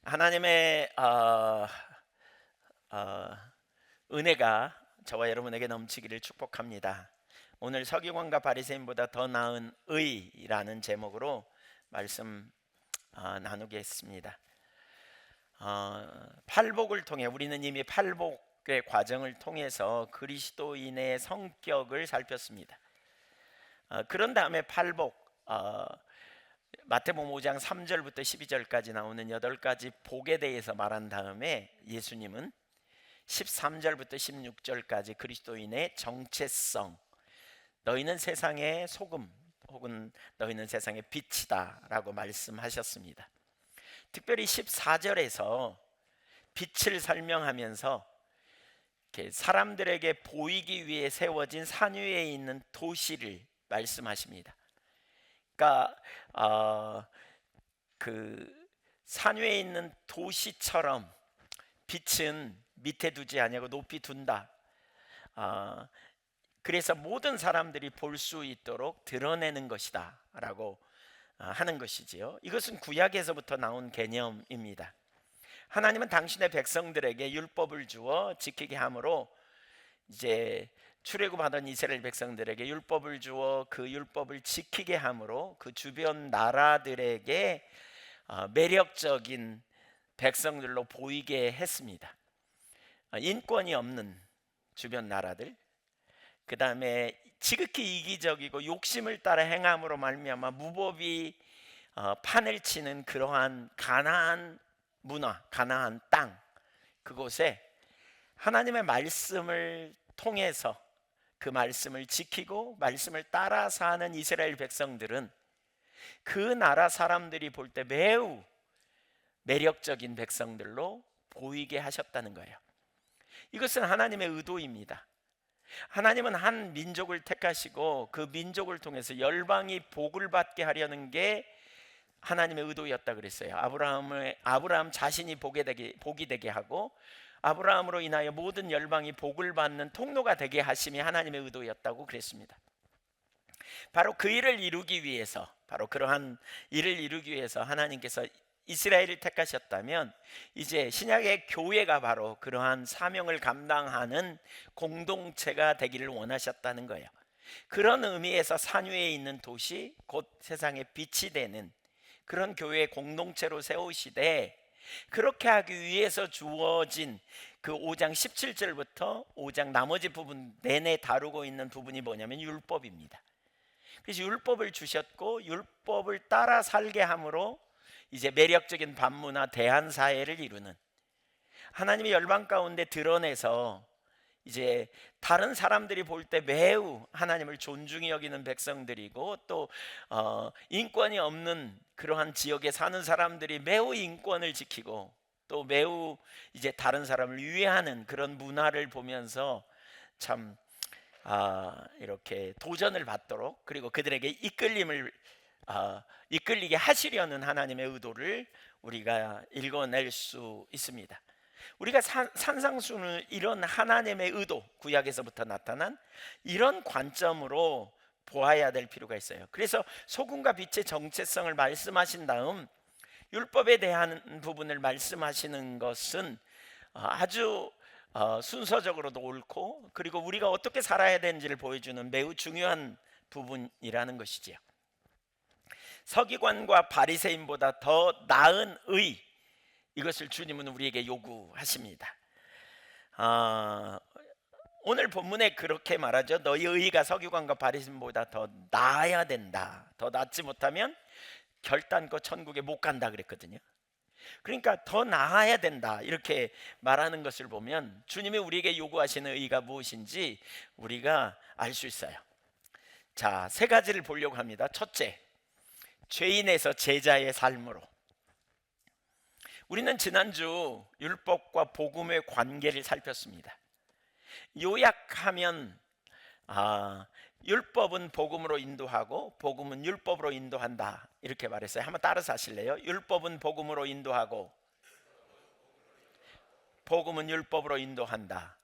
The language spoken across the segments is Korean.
하나님의 어, 은혜가 저와 여러분에게 넘치기를 축복합니다. 오늘 서기관과 바리새인보다 더 나은 의라는 제목으로 말씀 나누겠습니다. 팔복을 통해 우리는 이미 팔복의 과정을 통해서 그리스도인의 성격을 살폈습니다. 그런 다음에 팔복, 마태복음 5장 3절부터 12절까지 나오는 8가지 복에 대해서 말한 다음에 예수님은 13절부터 16절까지 그리스도인의 정체성, 너희는 세상의 소금 혹은 너희는 세상의 빛이다 라고 말씀하셨습니다. 특별히 14절에서 빛을 설명하면서 사람들에게 보이기 위해 세워진 산 위에 있는 도시를 말씀하십니다. 그러니까 그 산 위에 있는 도시처럼 빛은 밑에 두지 아니하고 높이 둔다. 그래서 모든 사람들이 볼 수 있도록 드러내는 것이다 라고 하는 것이지요. 이것은 구약에서부터 나온 개념입니다. 하나님은 당신의 백성들에게 율법을 주어 지키게 함으로 이제 출애굽하던 이스라엘 백성들에게 율법을 주어 그 율법을 지키게 함으로 그 주변 나라들에게 매력적인 백성들로 보이게 했습니다. 인권이 없는 주변 나라들, 그 다음에 지극히 이기적이고 욕심을 따라 행함으로 말미암아 무법이 판을 치는 그러한 가나안 문화, 가나안 땅, 그곳에 하나님의 말씀을 통해서 그 말씀을 지키고 말씀을 따라 사는 이스라엘 백성들은 그 나라 사람들이 볼 때 매우 매력적인 백성들로 보이게 하셨다는 거예요. 이것은 하나님의 의도입니다. 하나님은 한 민족을 택하시고 그 민족을 통해서 열방이 복을 받게 하려는 게 하나님의 의도였다 그랬어요. 아브라함 자신이 복이 되게 하고 아브라함으로 인하여 모든 열방이 복을 받는 통로가 되게 하심이 하나님의 의도였다고 그랬습니다. 바로 그 일을 이루기 위해서, 바로 그러한 일을 이루기 위해서 하나님께서 이스라엘을 택하셨다면 이제 신약의 교회가 바로 그러한 사명을 감당하는 공동체가 되기를 원하셨다는 거예요. 그런 의미에서 산 위에 있는 도시, 곧 세상의 빛이 되는 그런 교회의 공동체로 세우시되, 그렇게 하기 위해서 주어진 그 5장 17절부터 5장 나머지 부분 내내 다루고 있는 부분이 뭐냐면 율법입니다. 그래서 율법을 주셨고 율법을 따라 살게 함으로 이제 매력적인 반문화 대한사회를 이루는, 하나님의 열방 가운데 드러내서 이제 다른 사람들이 볼 때 매우 하나님을 존중히 여기는 백성들이고 또 인권이 없는 그러한 지역에 사는 사람들이 매우 인권을 지키고 또 매우 이제 다른 사람을 위해하는 그런 문화를 보면서 참 이렇게 도전을 받도록, 그리고 그들에게 이끌리게 하시려는 하나님의 의도를 우리가 읽어낼 수 있습니다. 우리가 산상수훈을 이런 하나님의 의도, 구약에서부터 나타난 이런 관점으로 보아야 될 필요가 있어요. 그래서 소금과 빛의 정체성을 말씀하신 다음 율법에 대한 부분을 말씀하시는 것은 아주 순서적으로도 옳고, 그리고 우리가 어떻게 살아야 되는지를 보여주는 매우 중요한 부분이라는 것이지요. 서기관과 바리새인보다 더 나은 의, 이것을 주님은 우리에게 요구하십니다. 오늘 본문에 그렇게 말하죠. 너희 의가 서기관과 바리새인보다 더 나아야 된다. 더 낫지 못하면 결단코 천국에 못 간다 그랬거든요. 그러니까 더 나아야 된다 이렇게 말하는 것을 보면 주님이 우리에게 요구하시는 의가 무엇인지 우리가 알 수 있어요. 자, 세 가지를 보려고 합니다. 첫째, 죄인에서 제자의 삶으로. 우리는 지난주 율법과 복음의 관계를 살폈습니다. 요약하면 율법은 복음으로 인도하고 복음은 율법으로 인도한다 이렇게 말했어요. 한번 따라서 하실래요? 율법은 복음으로 인도하고 복음은 율법으로 인도한다.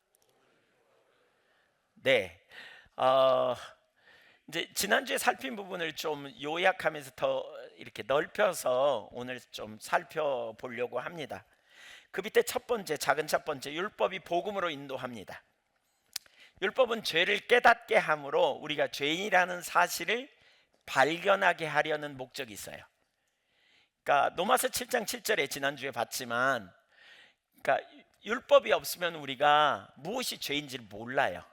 네, 이제 지난주에 살핀 부분을 좀 요약하면서 더 이렇게 넓혀서 오늘 좀 살펴보려고 합니다. 그 밑에 첫 번째, 작은 첫 번째, 율법이 복음으로 인도합니다. 율법은 죄를 깨닫게 함으로 우리가 죄인이라는 사실을 발견하게 하려는 목적이 있어요. 그러니까 로마서 7장 7절에 지난주에 봤지만, 그러니까 율법이 없으면 우리가 무엇이 죄인지를 몰라요.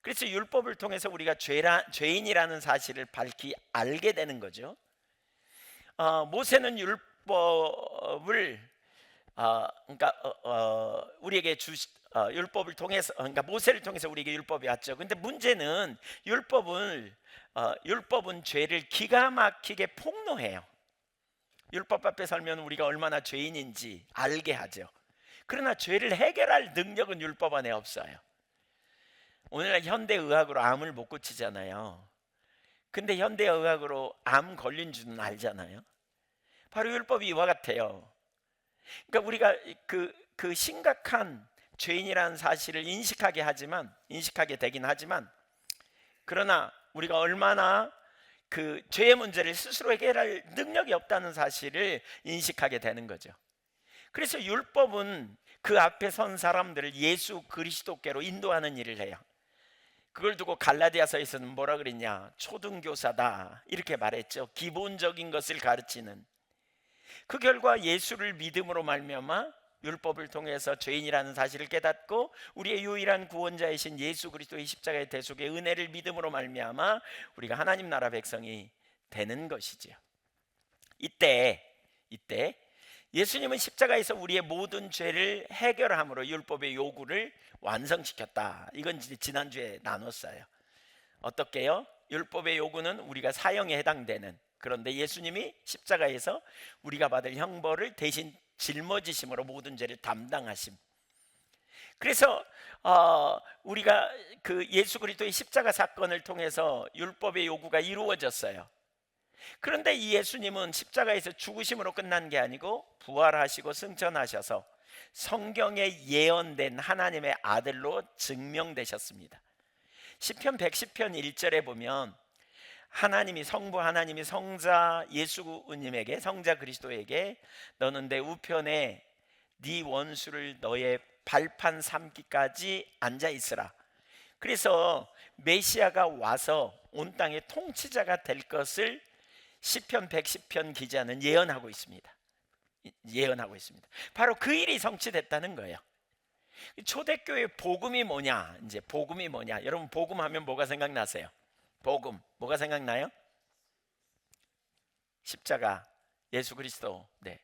그래서 율법을 통해서 우리가 죄인이라는 사실을 밝히 알게 되는 거죠. 모세는 율법을 우리에게 율법을 통해서, 그러니까 모세를 통해서 우리에게 율법이 왔죠. 근데 문제는 율법은 죄를 기가 막히게 폭로해요. 율법 앞에 살면 우리가 얼마나 죄인인지 알게 하죠. 그러나 죄를 해결할 능력은 율법 안에 없어요. 오늘날 현대의학으로 암을 못 고치잖아요. 근데 현대의학으로 암 걸린 줄은 알잖아요. 바로 율법이 이와 같아요. 그러니까 우리가 그 심각한 죄인이라는 사실을 인식하게 되긴 하지만, 그러나 우리가 얼마나 그 죄의 문제를 스스로 해결할 능력이 없다는 사실을 인식하게 되는 거죠. 그래서 율법은 그 앞에 선 사람들을 예수 그리스도께로 인도하는 일을 해요. 그걸 두고 갈라디아서에서는 뭐라 그랬냐? 초등교사다 이렇게 말했죠. 기본적인 것을 가르치는. 그 결과 예수를 믿음으로 말미암아 율법을 통해서 죄인이라는 사실을 깨닫고 우리의 유일한 구원자이신 예수 그리스도의 십자가의 대속의 은혜를 믿음으로 말미암아 우리가 하나님 나라 백성이 되는 것이지요. 이때 예수님은 십자가에서 우리의 모든 죄를 해결함으로 율법의 요구를 완성시켰다. 이건 지난주에 나눴어요. 어떻게요? 율법의 요구는 우리가 사형에 해당되는, 그런데 예수님이 십자가에서 우리가 받을 형벌을 대신 짊어지심으로 모든 죄를 담당하심. 그래서 우리가 그 예수 그리스도의 십자가 사건을 통해서 율법의 요구가 이루어졌어요. 그런데 이 예수님은 십자가에서 죽으심으로 끝난 게 아니고 부활하시고 승천하셔서 성경에 예언된 하나님의 아들로 증명되셨습니다. 시편 110편 1절에 보면 하나님이, 성부 하나님이 성자 예수님에게, 성자 그리스도에게 너는 내 우편에 네 원수를 너의 발판 삼기까지 앉아 있으라. 그래서 메시아가 와서 온 땅의 통치자가 될 것을 시편 110편 기자는 예언하고 있습니다. 바로 그 일이 성취됐다는 거예요. 초대교회 복음이 뭐냐? 이제 복음이 뭐냐? 여러분 복음하면 뭐가 생각나세요? 복음 뭐가 생각나요? 십자가, 예수 그리스도. 네.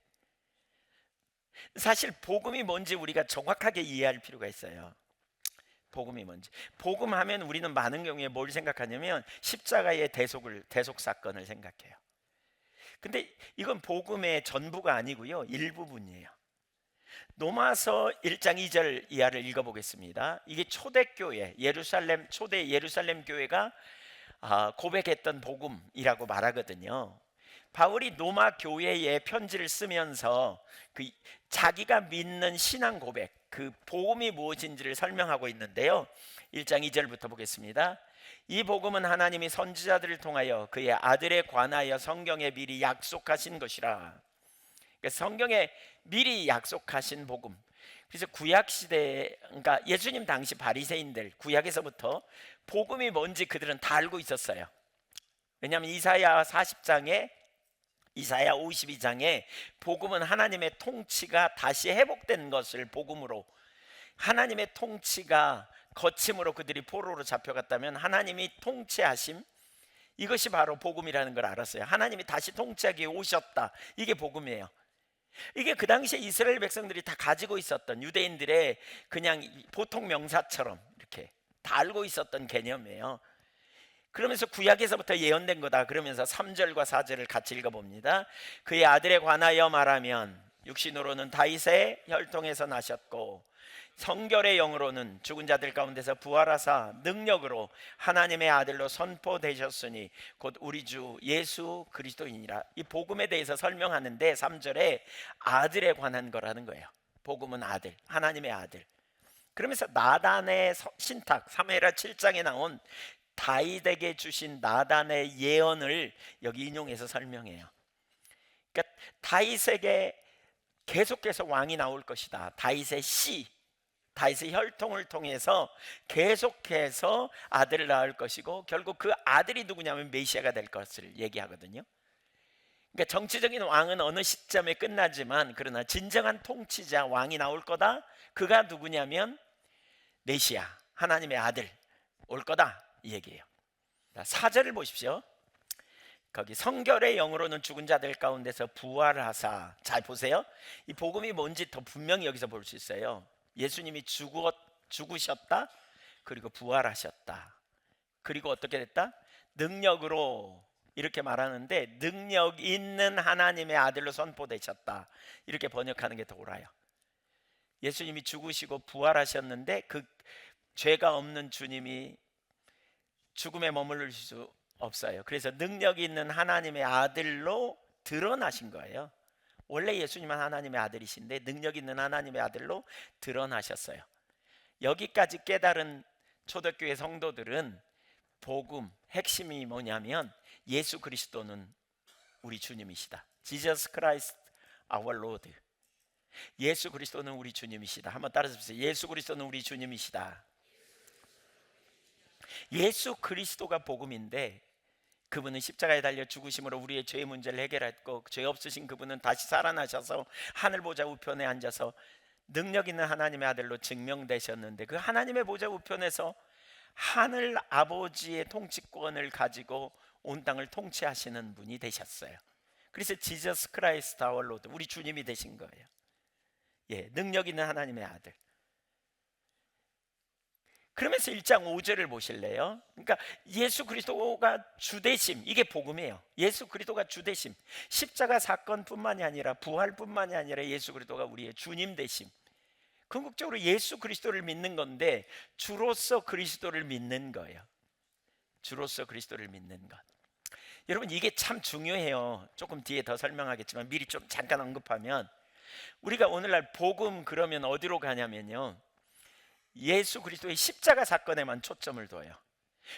사실 복음이 뭔지 우리가 정확하게 이해할 필요가 있어요. 복음이 뭔지. 복음하면 우리는 많은 경우에 뭘 생각하냐면 십자가의 대속 사건을 생각해요. 근데 이건 복음의 전부가 아니고요, 일부분이에요. 로마서 1장 2절 이하를 읽어보겠습니다. 이게 초대교회, 초대 예루살렘 교회가 고백했던 복음이라고 말하거든요. 바울이 로마 교회에 편지를 쓰면서 자기가 믿는 신앙 고백, 그 복음이 무엇인지를 설명하고 있는데요. 1장 2절부터 보겠습니다. 이 복음은 하나님이 선지자들을 통하여 그의 아들에 관하여 성경에 미리 약속하신 것이라. 그러니까 성경에 미리 약속하신 복음. 그래서 구약 시대, 그러니까 예수님 당시 바리새인들, 구약에서부터 복음이 뭔지 그들은 다 알고 있었어요. 왜냐하면 이사야 52장에 복음은 하나님의 통치가 다시 회복된 것을 복음으로, 하나님의 통치가 거침으로 그들이 포로로 잡혀갔다면 하나님이 통치하심, 이것이 바로 복음이라는 걸 알았어요. 하나님이 다시 통치하기 오셨다. 이게 복음이에요. 이게 그 당시에 이스라엘 백성들이 다 가지고 있었던, 유대인들의 그냥 보통 명사처럼 이렇게 다 알고 있었던 개념이에요. 그러면서 구약에서부터 예언된 거다 그러면서 3절과 4절을 같이 읽어봅니다. 그의 아들에 관하여 말하면 육신으로는 다윗의 혈통에서 나셨고 성결의 영으로는 죽은 자들 가운데서 부활하사 능력으로 하나님의 아들로 선포되셨으니 곧 우리 주 예수 그리스도이니라. 이 복음에 대해서 설명하는데 3절에 아들에 관한 거라는 거예요. 복음은 아들, 하나님의 아들. 그러면서 나단의 신탁, 사무엘하 7장에 나온 다윗에게 주신 나단의 예언을 여기 인용해서 설명해요. 그러니까 다윗에게 계속해서 왕이 나올 것이다. 다윗의 씨, 다윗의 혈통을 통해서 계속해서 아들을 낳을 것이고, 결국 그 아들이 누구냐면 메시아가 될 것을 얘기하거든요. 그러니까 정치적인 왕은 어느 시점에 끝나지만, 그러나 진정한 통치자 왕이 나올 거다. 그가 누구냐면 메시아, 하나님의 아들 올 거다, 이 얘기예요. 4절을 보십시오. 거기 성결의 영으로는 죽은 자들 가운데서 부활하사. 잘 보세요. 이 복음이 뭔지 더 분명히 여기서 볼 수 있어요. 예수님이 죽으셨다, 그리고 부활하셨다, 그리고 어떻게 됐다? 능력으로, 이렇게 말하는데 능력 있는 하나님의 아들로 선포되셨다, 이렇게 번역하는 게 더 옳아요. 예수님이 죽으시고 부활하셨는데 그 죄가 없는 주님이 죽음에 머무를 수 없어요. 그래서 능력 있는 하나님의 아들로 드러나신 거예요. 원래 예수님은 하나님의 아들이신데 능력 있는 하나님의 아들로 드러나셨어요. 여기까지 깨달은 초대교회 성도들은 복음 핵심이 뭐냐면 예수 그리스도는 우리 주님이시다. Jesus Christ our Lord. 예수 그리스도는 우리 주님이시다. 한번 따라서 보세요. 예수 그리스도는 우리 주님이시다. 예수 그리스도가 복음인데, 그분은 십자가에 달려 죽으심으로 우리의 죄의 문제를 해결했고, 죄 없으신 그분은 다시 살아나셔서 하늘 보좌 우편에 앉아서 능력 있는 하나님의 아들로 증명되셨는데, 그 하나님의 보좌 우편에서 하늘 아버지의 통치권을 가지고 온 땅을 통치하시는 분이 되셨어요. 그래서 지저스 크라이스트 아워 로드, 우리 주님이 되신 거예요. 예, 능력 있는 하나님의 아들. 그러면서 1장 5절을 보실래요? 그러니까 예수 그리스도가 주되심, 이게 복음이에요. 예수 그리스도가 주되심, 십자가 사건뿐만이 아니라 부활뿐만이 아니라 예수 그리스도가 우리의 주님 되심. 궁극적으로 예수 그리스도를 믿는 건데 주로서 그리스도를 믿는 거예요. 주로서 그리스도를 믿는 것. 여러분, 이게 참 중요해요. 조금 뒤에 더 설명하겠지만 미리 좀 잠깐 언급하면, 우리가 오늘날 복음 그러면 어디로 가냐면요, 예수 그리스도의 십자가 사건에만 초점을 둬요.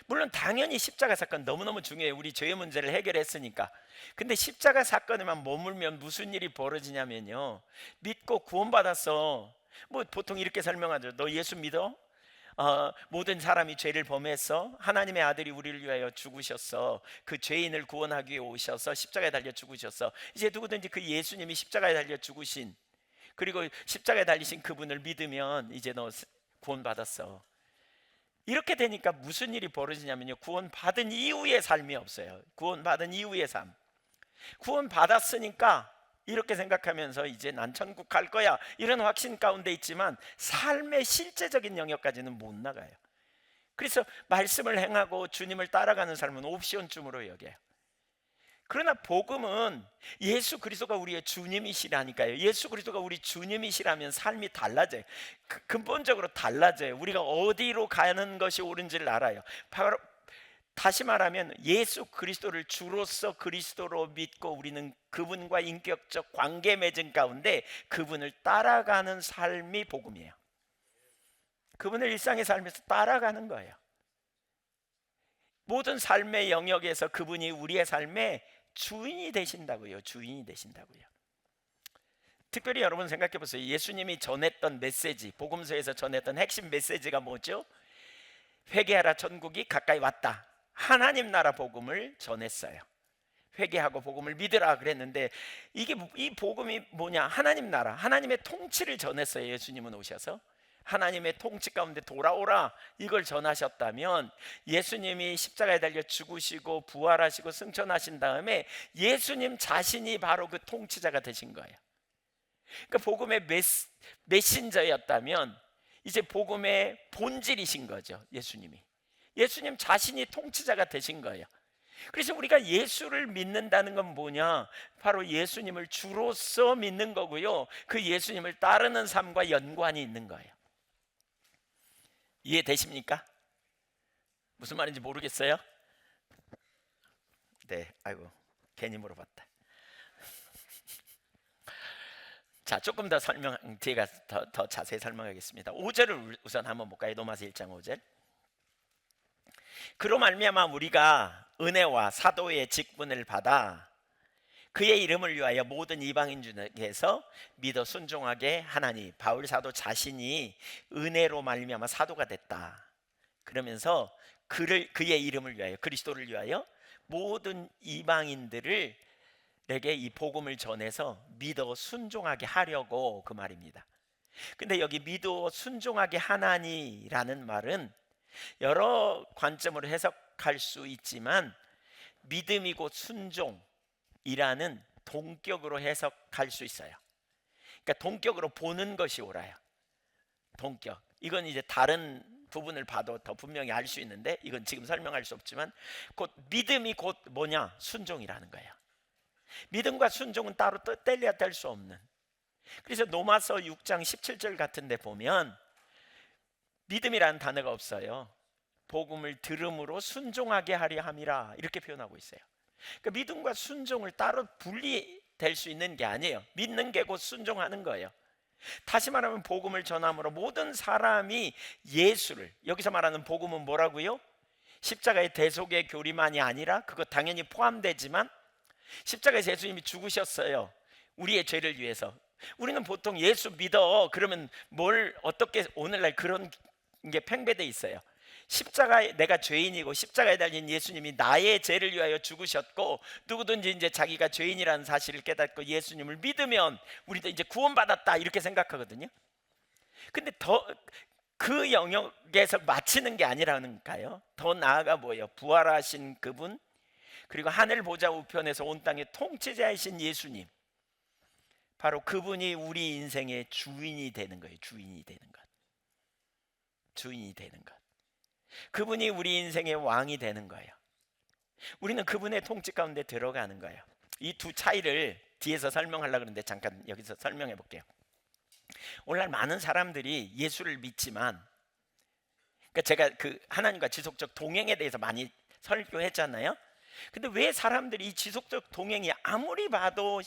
물론 당연히 십자가 사건 너무너무 중요해요. 우리 죄의 문제를 해결했으니까. 근데 십자가 사건에만 머물면 무슨 일이 벌어지냐면요, 믿고 구원받았어, 뭐 보통 이렇게 설명하죠. 너 예수 믿어? 모든 사람이 죄를 범했어. 하나님의 아들이 우리를 위하여 죽으셨어. 그 죄인을 구원하기 위해 오셔서 십자가에 달려 죽으셨어. 이제 누구든지 그 예수님이 십자가에 달려 죽으신, 그리고 십자가에 달리신 그분을 믿으면 이제 너 구원받았어. 이렇게 되니까 무슨 일이 벌어지냐면요, 구원받은 이후의 삶이 없어요. 구원받은 이후의 삶. 구원받았으니까 이렇게 생각하면서 이제 난 천국 갈 거야, 이런 확신 가운데 있지만 삶의 실제적인 영역까지는 못 나가요. 그래서 말씀을 행하고 주님을 따라가는 삶은 옵션쯤으로 여겨요. 그러나 복음은 예수 그리스도가 우리의 주님이시라니까요. 예수 그리스도가 우리 주님이시라면 삶이 달라져요. 근본적으로 달라져요. 우리가 어디로 가는 것이 옳은지를 알아요. 바로 다시 말하면 예수 그리스도를 주로서 그리스도로 믿고 우리는 그분과 인격적 관계 맺은 가운데 그분을 따라가는 삶이 복음이에요. 그분을 일상의 삶에서 따라가는 거예요. 모든 삶의 영역에서 그분이 우리의 삶의 주인이 되신다고요. 주인이 되신다고요. 특별히 여러분 생각해 보세요. 예수님이 전했던 메시지, 복음서에서 전했던 핵심 메시지가 뭐죠? 회개하라, 천국이 가까이 왔다. 하나님 나라 복음을 전했어요. 회개하고 복음을 믿으라 그랬는데, 이 복음이 뭐냐? 하나님 나라, 하나님의 통치를 전했어요. 예수님은 오셔서 하나님의 통치 가운데 돌아오라, 이걸 전하셨다면, 예수님이 십자가에 달려 죽으시고 부활하시고 승천하신 다음에 예수님 자신이 바로 그 통치자가 되신 거예요. 그러니까 복음의 메신저였다면 이제 복음의 본질이신 거죠. 예수님 자신이 통치자가 되신 거예요. 그래서 우리가 예수를 믿는다는 건 뭐냐? 바로 예수님을 주로서 믿는 거고요, 그 예수님을 따르는 삶과 연관이 있는 거예요. 이해되십니까? 무슨 말인지 모르겠어요? 네, 아이고 괜히 물어봤다. 자, 조금 더 뒤에 가서 더 자세히 설명하겠습니다. 5절을 우선 한번 볼까요? 로마서 1장 5절. 그로 말미암아 우리가 은혜와 사도의 직분을 받아 그의 이름을 위하여 모든 이방인 중에서 믿어 순종하게 하나니. 바울 사도 자신이 은혜로 말미암아 사도가 됐다. 그러면서 그의 이름을 위하여, 그리스도를 위하여 모든 이방인들을 내게 이 복음을 전해서 믿어 순종하게 하려고, 그 말입니다. 근데 여기 믿어 순종하게 하나니라는 말은 여러 관점으로 해석할 수 있지만 믿음이 곧 순종이라는 동격으로 해석할 수 있어요. 그러니까 동격으로 보는 것이 옳아요. 동격. 이건 이제 다른 부분을 봐도 더 분명히 알 수 있는데 이건 지금 설명할 수 없지만 곧 믿음이 곧 뭐냐? 순종이라는 거예요. 믿음과 순종은 따로 떼려야 될 수 없는. 그래서 로마서 6장 17절 같은 데 보면 믿음이라는 단어가 없어요. 복음을 들음으로 순종하게 하려 함이라 이렇게 표현하고 있어요. 그러니까 믿음과 순종을 따로 분리될 수 있는 게 아니에요. 믿는 게 곧 순종하는 거예요. 다시 말하면 복음을 전함으로 모든 사람이 예수를, 여기서 말하는 복음은 뭐라고요? 십자가의 대속의 교리만이 아니라 그것 당연히 포함되지만 십자가에서 예수님이 죽으셨어요. 우리의 죄를 위해서. 우리는 보통 예수 믿어 그러면 뭘 어떻게 오늘날 그런 게 팽배돼 있어요. 십자가에 내가 죄인이고 십자가에 달린 예수님이 나의 죄를 위하여 죽으셨고 누구든지 이제 자기가 죄인이라는 사실을 깨닫고 예수님을 믿으면 우리도 이제 구원받았다 이렇게 생각하거든요. 근데 더 그 영역에서 마치는 게 아니라는가요? 더 나아가 뭐예요? 부활하신 그분, 그리고 하늘 보좌 우편에서 온 땅의 통치자이신 예수님, 바로 그분이 우리 인생의 주인이 되는 거예요. 주인이 되는 것. 주인이 되는 것. 그분이 우리 인생의 왕이 되는 거예요. 우리는 그분의 통치 가운데 들어가는 거예요. 이 두 차이를 뒤에서 설명하려고 그러는데 잠깐 여기서 설명해 볼게요. 오늘날 많은 사람들이 예수를 믿지만, 그러니까 제가 그 하나님과 지속적 동행에 대해서 많이 설교했잖아요. 근데 왜 사람들이 이 지속적 동행이 아무리 봐도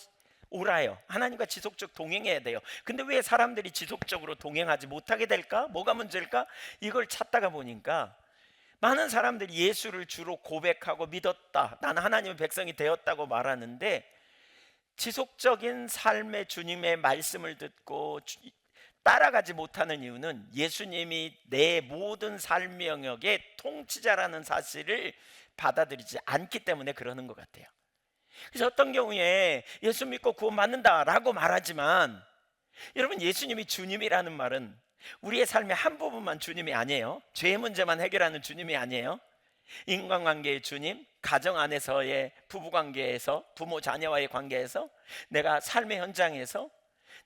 옳아요. 하나님과 지속적 동행해야 돼요. 근데 왜 사람들이 지속적으로 동행하지 못하게 될까? 뭐가 문제일까? 이걸 찾다가 보니까 많은 사람들이 예수를 주로 고백하고 믿었다, 나는 하나님의 백성이 되었다고 말하는데 지속적인 삶의 주님의 말씀을 듣고 따라가지 못하는 이유는 예수님이 내 모든 삶의 영역의 통치자라는 사실을 받아들이지 않기 때문에 그러는 것 같아요. 그래서 어떤 경우에 예수 믿고 구원받는다라고 말하지만, 여러분 예수님이 주님이라는 말은 우리의 삶의 한 부분만 주님이 아니에요. 죄의 문제만 해결하는 주님이 아니에요. 인간관계의 주님, 가정 안에서의 부부관계에서, 부모 자녀와의 관계에서, 내가 삶의 현장에서,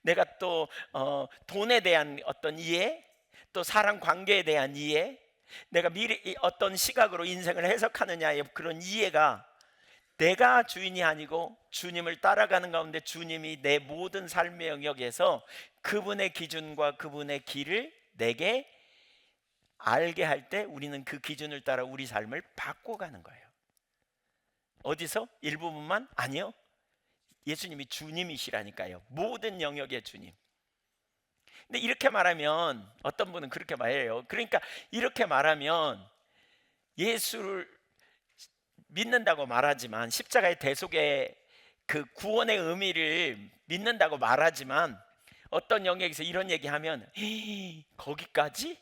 내가 또 돈에 대한 어떤 이해, 또 사람 관계에 대한 이해, 내가 미리 어떤 시각으로 인생을 해석하느냐의 그런 이해가 내가 주인이 아니고 주님을 따라가는 가운데 주님이 내 모든 삶의 영역에서 그분의 기준과 그분의 길을 내게 알게 할 때 우리는 그 기준을 따라 우리 삶을 바꿔가는 거예요. 어디서? 일부분만? 아니요. 예수님이 주님이시라니까요. 모든 영역의 주님. 근데 이렇게 말하면 어떤 분은 그렇게 말해요. 그러니까 이렇게 말하면 예수를 믿는다고 말하지만, 십자가의 대속의 그 구원의 의미를 믿는다고 말하지만 어떤 영역에서 이런 얘기하면 거기까지?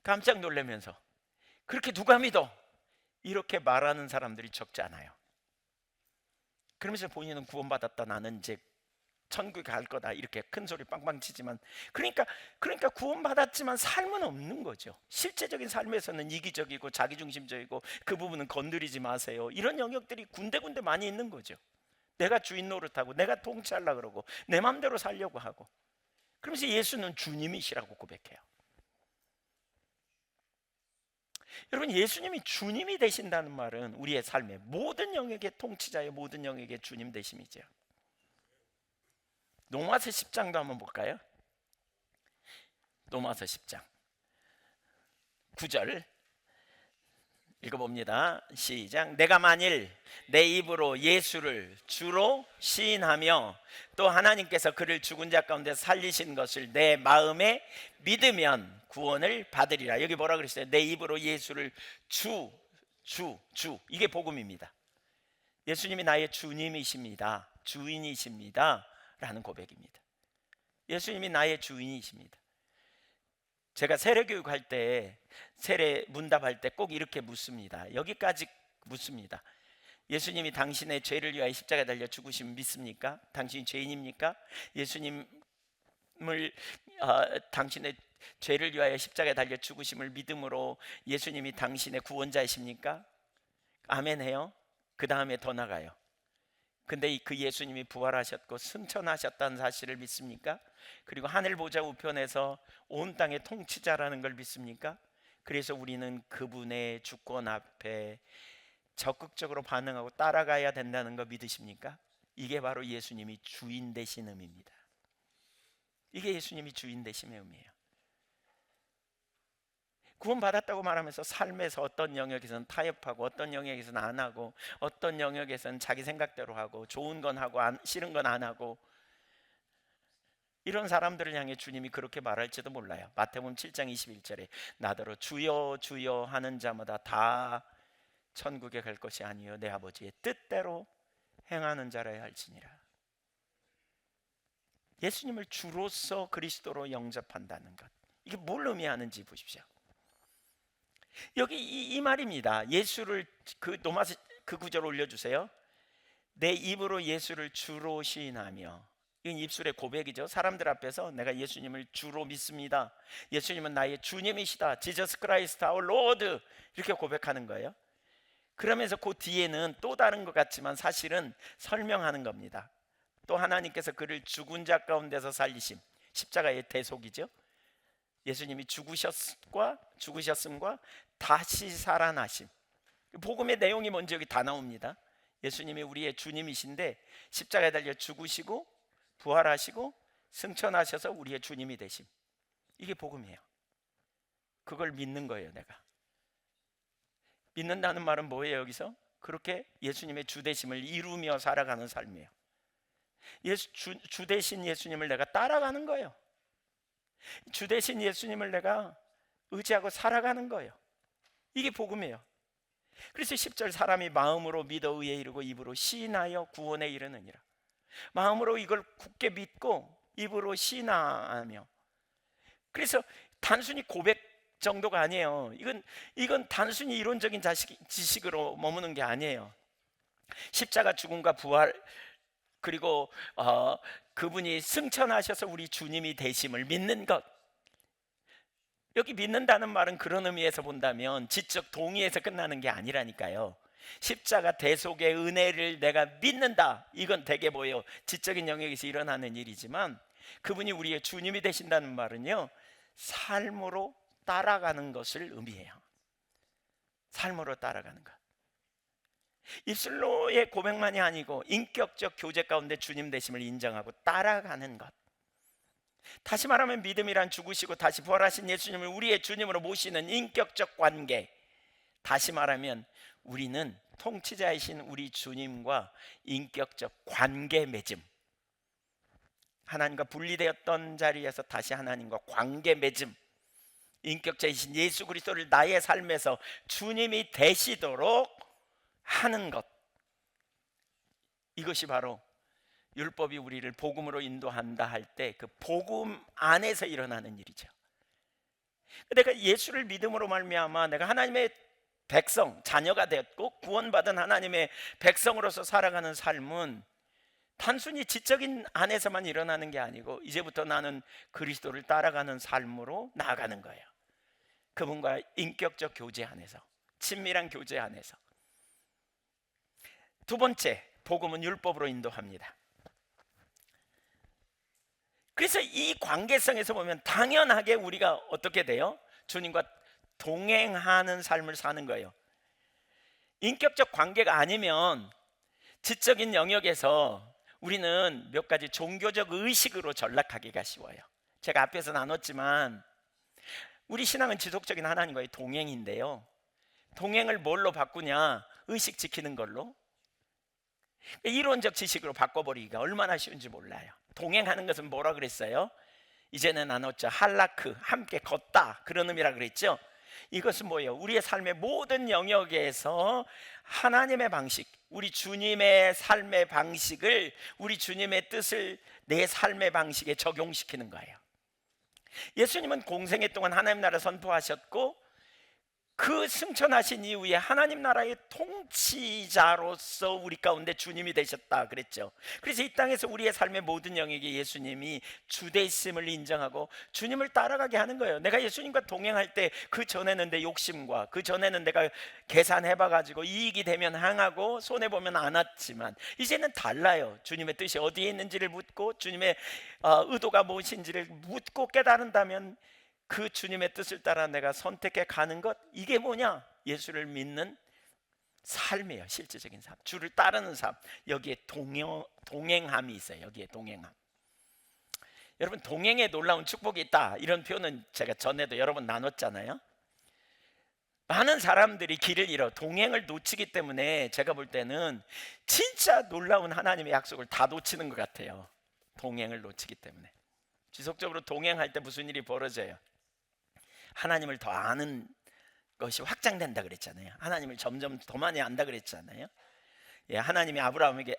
깜짝 놀라면서 그렇게 누가 믿어? 이렇게 말하는 사람들이 적지 않아요. 그러면서 본인은 구원받았다, 나는 이제 천국에 갈 거다 이렇게 큰 소리 빵빵 치지만, 그러니까 구원받았지만 삶은 없는 거죠. 실제적인 삶에서는 이기적이고 자기중심적이고 그 부분은 건드리지 마세요, 이런 영역들이 군데군데 많이 있는 거죠. 내가 주인 노릇하고 내가 통치하려고 그러고 내 마음대로 살려고 하고, 그러면서 예수는 주님이시라고 고백해요. 여러분 예수님이 주님이 되신다는 말은 우리의 삶의 모든 영역의 통치자의 모든 영역의 주님 되심이죠. 로마서 10장도 한번 볼까요? 로마서 10장 9절 읽어봅니다. 시작. 내가 만일 내 입으로 예수를 주로 시인하며 또 하나님께서 그를 죽은 자 가운데 살리신 것을 내 마음에 믿으면 구원을 받으리라. 여기 뭐라 그랬어요? 내 입으로 예수를 주 주 이게 복음입니다. 예수님이 나의 주님이십니다. 주인이십니다. 라는 고백입니다. 예수님이 나의 주인이십니다. 제가 세례교육할 때, 세례 문답할 때 꼭 이렇게 묻습니다. 여기까지 묻습니다. 예수님이 당신의 죄를 위하여 십자가에 달려 죽으심을 믿습니까? 당신이 죄인입니까? 예수님을 당신의 죄를 위하여 십자가에 달려 죽으심을 믿음으로 예수님이 당신의 구원자이십니까? 아멘 해요. 그 다음에 더 나가요. 근데 그 예수님이 부활하셨고 승천하셨다는 사실을 믿습니까? 그리고 하늘 보좌 우편에서 온 땅의 통치자라는 걸 믿습니까? 그래서 우리는 그분의 주권 앞에 적극적으로 반응하고 따라가야 된다는 거 믿으십니까? 이게 바로 예수님이 주인 되신 의미입니다. 이게 예수님이 주인 되심의 의미예요. 구원받았다고 말하면서 삶에서 어떤 영역에서는 타협하고 어떤 영역에서는 안 하고 어떤 영역에서는 자기 생각대로 하고 좋은 건 하고 싫은 건 안 하고, 이런 사람들을 향해 주님이 그렇게 말할지도 몰라요. 마태복음 7장 21절에 나더러 주여 주여 하는 자마다 다 천국에 갈 것이 아니요 내 아버지의 뜻대로 행하는 자라야 할지니라. 예수님을 주로서 그리스도로 영접한다는 것, 이게 뭘 의미하는지 보십시오. 여기 이 말입니다. 예수를 그 구절 올려주세요. 내 입으로 예수를 주로 시인하며, 이건 입술의 고백이죠. 사람들 앞에서 내가 예수님을 주로 믿습니다. 예수님은 나의 주님이시다. Jesus Christ our Lord, 이렇게 고백하는 거예요. 그러면서 그 뒤에는 또 다른 것 같지만 사실은 설명하는 겁니다. 또 하나님께서 그를 죽은 자 가운데서 살리심, 십자가의 대속이죠. 예수님이 죽으셨음과 다시 살아나심, 복음의 내용이 먼저 여기 다 나옵니다. 예수님이 우리의 주님이신데 십자가에 달려 죽으시고 부활하시고 승천하셔서 우리의 주님이 되심, 이게 복음이에요. 그걸 믿는 거예요. 내가 믿는다는 말은 뭐예요? 여기서 그렇게 예수님의 주 되심을 이루며 살아가는 삶이에요. 주 되신 예수님을 내가 따라가는 거예요. 주 되신 예수님을 내가 의지하고 살아가는 거예요. 이게 복음이에요. 그래서 10절 사람이 마음으로 믿어 의에 이르고 입으로 시인하여 구원에 이르느니라. 마음으로 이걸 굳게 믿고 입으로 시인하며, 그래서 단순히 고백 정도가 아니에요. 이건 단순히 이론적인 지식으로 머무는 게 아니에요. 십자가 죽음과 부활, 그리고 그분이 승천하셔서 우리 주님이 되심을 믿는 것. 여기 믿는다는 말은 그런 의미에서 본다면 지적 동의에서 끝나는 게 아니라니까요. 십자가 대속의 은혜를 내가 믿는다, 이건 되게 뭐예요? 지적인 영역에서 일어나는 일이지만, 그분이 우리의 주님이 되신다는 말은요, 삶으로 따라가는 것을 의미해요. 삶으로 따라가는 것. 입술로의 고백만이 아니고 인격적 교제 가운데 주님 되심을 인정하고 따라가는 것. 다시 말하면 믿음이란 죽으시고 다시 부활하신 예수님을 우리의 주님으로 모시는 인격적 관계. 다시 말하면 우리는 통치자이신 우리 주님과 인격적 관계 맺음, 하나님과 분리되었던 자리에서 다시 하나님과 관계 맺음, 인격자이신 예수 그리스도를 나의 삶에서 주님이 되시도록 하는 것. 이것이 바로 율법이 우리를 복음으로 인도한다 할 때 그 복음 안에서 일어나는 일이죠. 내가 예수를 믿음으로 말미암아 내가 하나님의 백성, 자녀가 되었고 구원받은 하나님의 백성으로서 살아가는 삶은 단순히 지적인 안에서만 일어나는 게 아니고 이제부터 나는 그리스도를 따라가는 삶으로 나아가는 거예요. 그분과 인격적 교제 안에서, 친밀한 교제 안에서. 두 번째, 복음은 율법으로 인도합니다. 그래서 이 관계성에서 보면 당연하게 우리가 어떻게 돼요? 주님과 동행하는 삶을 사는 거예요. 인격적 관계가 아니면 지적인 영역에서 우리는 몇 가지 종교적 의식으로 전락하기가 쉬워요. 제가 앞에서 나눴지만 우리 신앙은 지속적인 하나님과의 동행인데요, 동행을 뭘로 바꾸냐? 의식 지키는 걸로. 이론적 지식으로 바꿔버리기가 얼마나 쉬운지 몰라요. 동행하는 것은 뭐라 그랬어요? 이제는 나눴죠. 할라크, 함께 걷다, 그런 의미라 그랬죠. 이것은 뭐예요? 우리의 삶의 모든 영역에서 하나님의 방식, 우리 주님의 삶의 방식을, 우리 주님의 뜻을 내 삶의 방식에 적용시키는 거예요. 예수님은 공생애 동안 하나님 나라 선포하셨고, 그 승천하신 이후에 하나님 나라의 통치자로서 우리 가운데 주님이 되셨다 그랬죠. 그래서 이 땅에서 우리의 삶의 모든 영역에 예수님이 주되심을 인정하고 주님을 따라가게 하는 거예요. 내가 예수님과 동행할 때 그 전에는 내 욕심과 그 전에는 내가 계산해봐가지고 이익이 되면 항하고 손해보면 안 왔지만, 이제는 달라요. 주님의 뜻이 어디에 있는지를 묻고 주님의 의도가 무엇인지를 묻고 깨달은다면 그 주님의 뜻을 따라 내가 선택해 가는 것, 이게 뭐냐? 예수를 믿는 삶이에요. 실제적인 삶, 주를 따르는 삶. 여기에 동행함이 있어요. 여기에 동행함. 여러분, 동행에 놀라운 축복이 있다, 이런 표현은 제가 전에도 여러 번 나눴잖아요. 많은 사람들이 길을 잃어 동행을 놓치기 때문에 제가 볼 때는 진짜 놀라운 하나님의 약속을 다 놓치는 것 같아요. 동행을 놓치기 때문에. 지속적으로 동행할 때 무슨 일이 벌어져요? 하나님을 더 아는 것이 확장된다 그랬잖아요. 하나님을 점점 더 많이 안다 그랬잖아요. 예, 하나님이 아브라함에게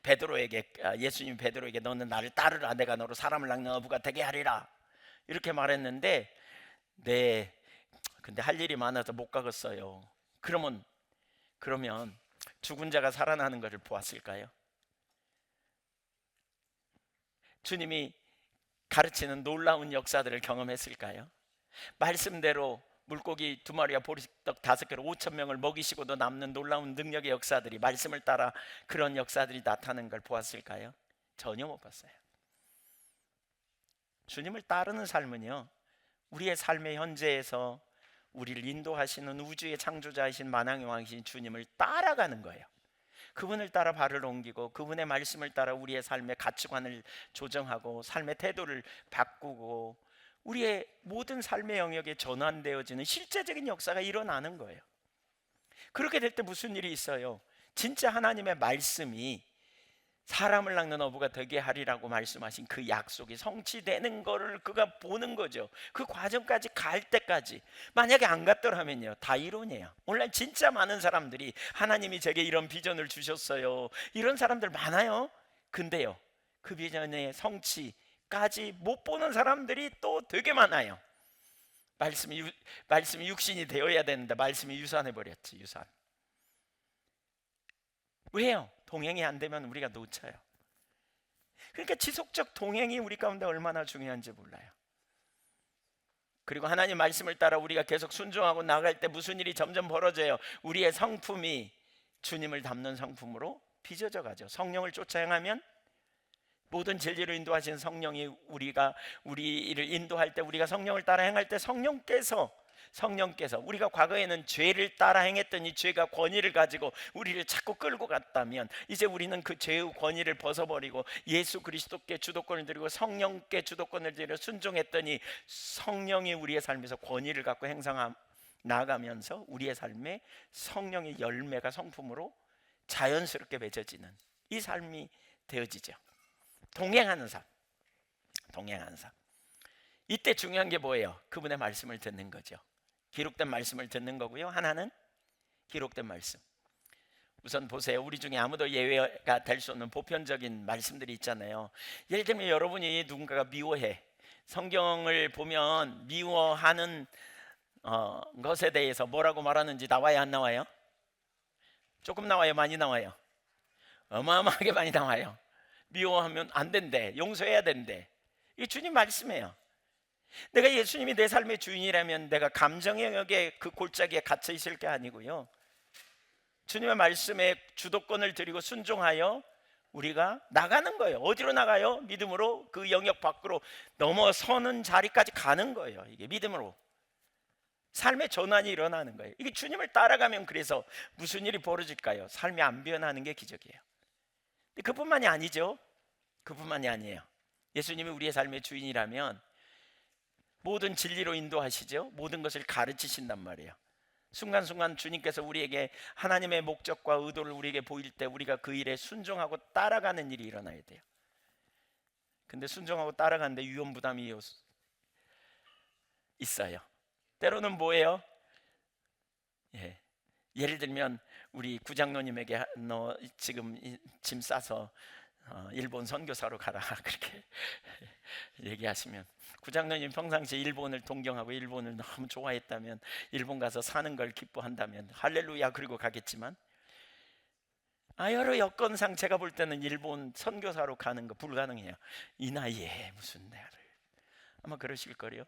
베드로에게, 예수님 베드로에게 너는 나를 따르라, 내가 너로 사람을 낳는 어부가 되게 하리라, 이렇게 말했는데, 네, 근데 할 일이 많아서 못 가겠어요. 그러면 죽은 자가 살아나는 것을 보았을까요? 주님이 가르치는 놀라운 역사들을 경험했을까요? 말씀대로 물고기 2마리와 보리떡 5개로 5,000명을 먹이시고도 남는 놀라운 능력의 역사들이, 말씀을 따라 그런 역사들이 나타나는 걸 보았을까요? 전혀 못 봤어요. 주님을 따르는 삶은요, 우리의 삶의 현재에서 우리를 인도하시는 우주의 창조자이신 만왕의 왕이신 주님을 따라가는 거예요. 그분을 따라 발을 옮기고 그분의 말씀을 따라 우리의 삶의 가치관을 조정하고 삶의 태도를 바꾸고 우리의 모든 삶의 영역에 전환되어지는 실제적인 역사가 일어나는 거예요. 그렇게 될 때 무슨 일이 있어요? 진짜 하나님의 말씀이 사람을 낳는 어부가 되게 하리라고 말씀하신 그 약속이 성취되는 거를 그가 보는 거죠. 그 과정까지 갈 때까지. 만약에 안 갔더라면요, 다 이론이에요. 오늘날 진짜 많은 사람들이 하나님이 제게 이런 비전을 주셨어요, 이런 사람들 많아요. 근데요, 그 비전의 성취까지 못 보는 사람들이 또 되게 많아요. 말씀이 육신이 되어야 되는데 말씀이 유산해버렸지. 유산. 왜요? 동행이 안 되면 우리가 놓쳐요. 그러니까 지속적 동행이 우리 가운데 얼마나 중요한지 몰라요. 그리고 하나님 말씀을 따라 우리가 계속 순종하고 나갈 때 무슨 일이 점점 벌어져요? 우리의 성품이 주님을 닮는 성품으로 빚어져 가죠. 성령을 쫓아 행하면, 모든 진리로 인도하신 성령이 우리를 인도할 때, 우리가 성령을 따라 행할 때 성령께서 우리가 과거에는 죄를 따라 행했던 이 죄가 권위를 가지고 우리를 자꾸 끌고 갔다면, 이제 우리는 그 죄의 권위를 벗어버리고 예수 그리스도께 주도권을 드리고 성령께 주도권을 드려 순종했더니 성령이 우리의 삶에서 권위를 갖고 나아가면서 우리의 삶에 성령의 열매가 성품으로 자연스럽게 맺어지는 이 삶이 되어지죠. 동행하는 삶. 이때 중요한 게 뭐예요? 그분의 말씀을 듣는 거죠. 기록된 말씀을 듣는 거고요. 하나는 기록된 말씀. 우선 보세요. 우리 중에 아무도 예외가 될 수 없는 보편적인 말씀들이 있잖아요. 예를 들면 여러분이 누군가가 미워해. 성경을 보면 미워하는 것에 대해서 뭐라고 말하는지 나와요, 안 나와요? 조금 나와요, 많이 나와요? 어마어마하게 많이 나와요. 미워하면 안 된대, 용서해야 된대. 이게 주님 말씀이에요. 내가 예수님이 내 삶의 주인이라면 내가 감정 영역에 그 골짜기에 갇혀 있을 게 아니고요, 주님의 말씀에 주도권을 드리고 순종하여 우리가 나가는 거예요. 어디로 나가요? 믿음으로 그 영역 밖으로 넘어서는 자리까지 가는 거예요. 이게 믿음으로 삶의 전환이 일어나는 거예요. 이게 주님을 따라가면, 그래서 무슨 일이 벌어질까요? 삶이 안 변하는 게 기적이에요. 그뿐만이 아니죠. 그뿐만이 아니에요. 예수님이 우리의 삶의 주인이라면 모든 진리로 인도하시죠. 모든 것을 가르치신단 말이에요. 순간순간 주님께서 우리에게 하나님의 목적과 의도를 우리에게 보일 때 우리가 그 일에 순종하고 따라가는 일이 일어나야 돼요. 근데 순종하고 따라가는데 위험 부담이 있어요. 때로는 뭐예요? 예. 예를 들면 우리 구장로님에게 너 지금 짐 싸서 일본 선교사로 가라 그렇게 얘기하시면, 구장로님 평상시에 일본을 동경하고 일본을 너무 좋아했다면, 일본 가서 사는 걸 기뻐한다면 할렐루야 그리고 가겠지만, 여러 여건상 제가 볼 때는 일본 선교사로 가는 거 불가능해요. 이 나이에 무슨 내를, 아마 그러실 거요.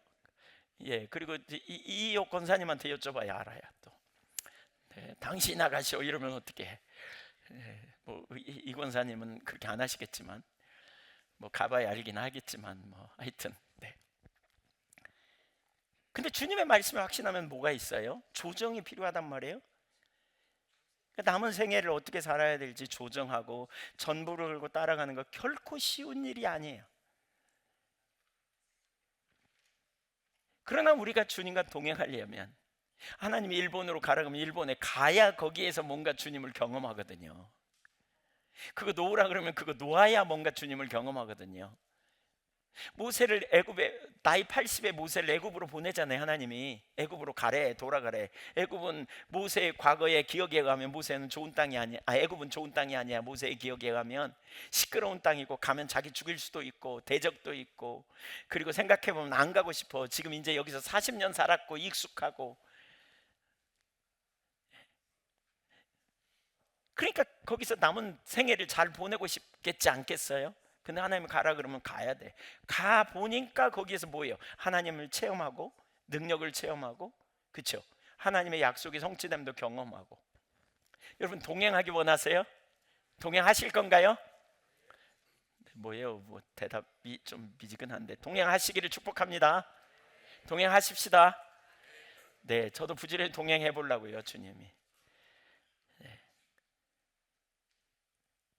예, 그리고 이 권사님한테 여쭤봐야 알아요. 또 네, 당신이 나가시오 이러면 어떻게 해? 네, 이 권사님은 그렇게 안 하시겠지만, 가봐야 알긴 하겠지만, 하여튼 네. 근데 주님의 말씀을 확신하면 뭐가 있어요? 조정이 필요하단 말이에요. 남은 생애를 어떻게 살아야 될지 조정하고 전부를 걸고 따라가는 거 결코 쉬운 일이 아니에요. 그러나 우리가 주님과 동행하려면, 하나님이 일본으로 가라 그러면 일본에 가야 거기에서 뭔가 주님을 경험하거든요. 그거 놓으라 그러면 그거 놓아야 뭔가 주님을 경험하거든요. 모세를 애굽에, 나이 80에 모세를 애굽으로 보내잖아요. 하나님이 애굽으로 가래, 돌아가래. 애굽은 모세의 과거의 기억에 가면 모세는 좋은 땅이 아니야. 애굽은 좋은 땅이 아니야. 모세의 기억에 가면 시끄러운 땅이고, 가면 자기 죽일 수도 있고 대적도 있고, 그리고 생각해 보면 안 가고 싶어. 지금 이제 여기서 40년 살았고 익숙하고, 그러니까 거기서 남은 생애를 잘 보내고 싶겠지 않겠어요? 근데 하나님이 가라 그러면 가야 돼. 가 보니까 거기에서 뭐예요? 하나님을 체험하고 능력을 체험하고, 그렇죠? 하나님의 약속이 성취됨도 경험하고. 여러분 동행하기 원하세요? 동행하실 건가요? 뭐예요? 대답이 좀 미지근한데, 동행하시기를 축복합니다. 동행하십시다. 네, 저도 부지런히 동행해 보려고요, 주님이.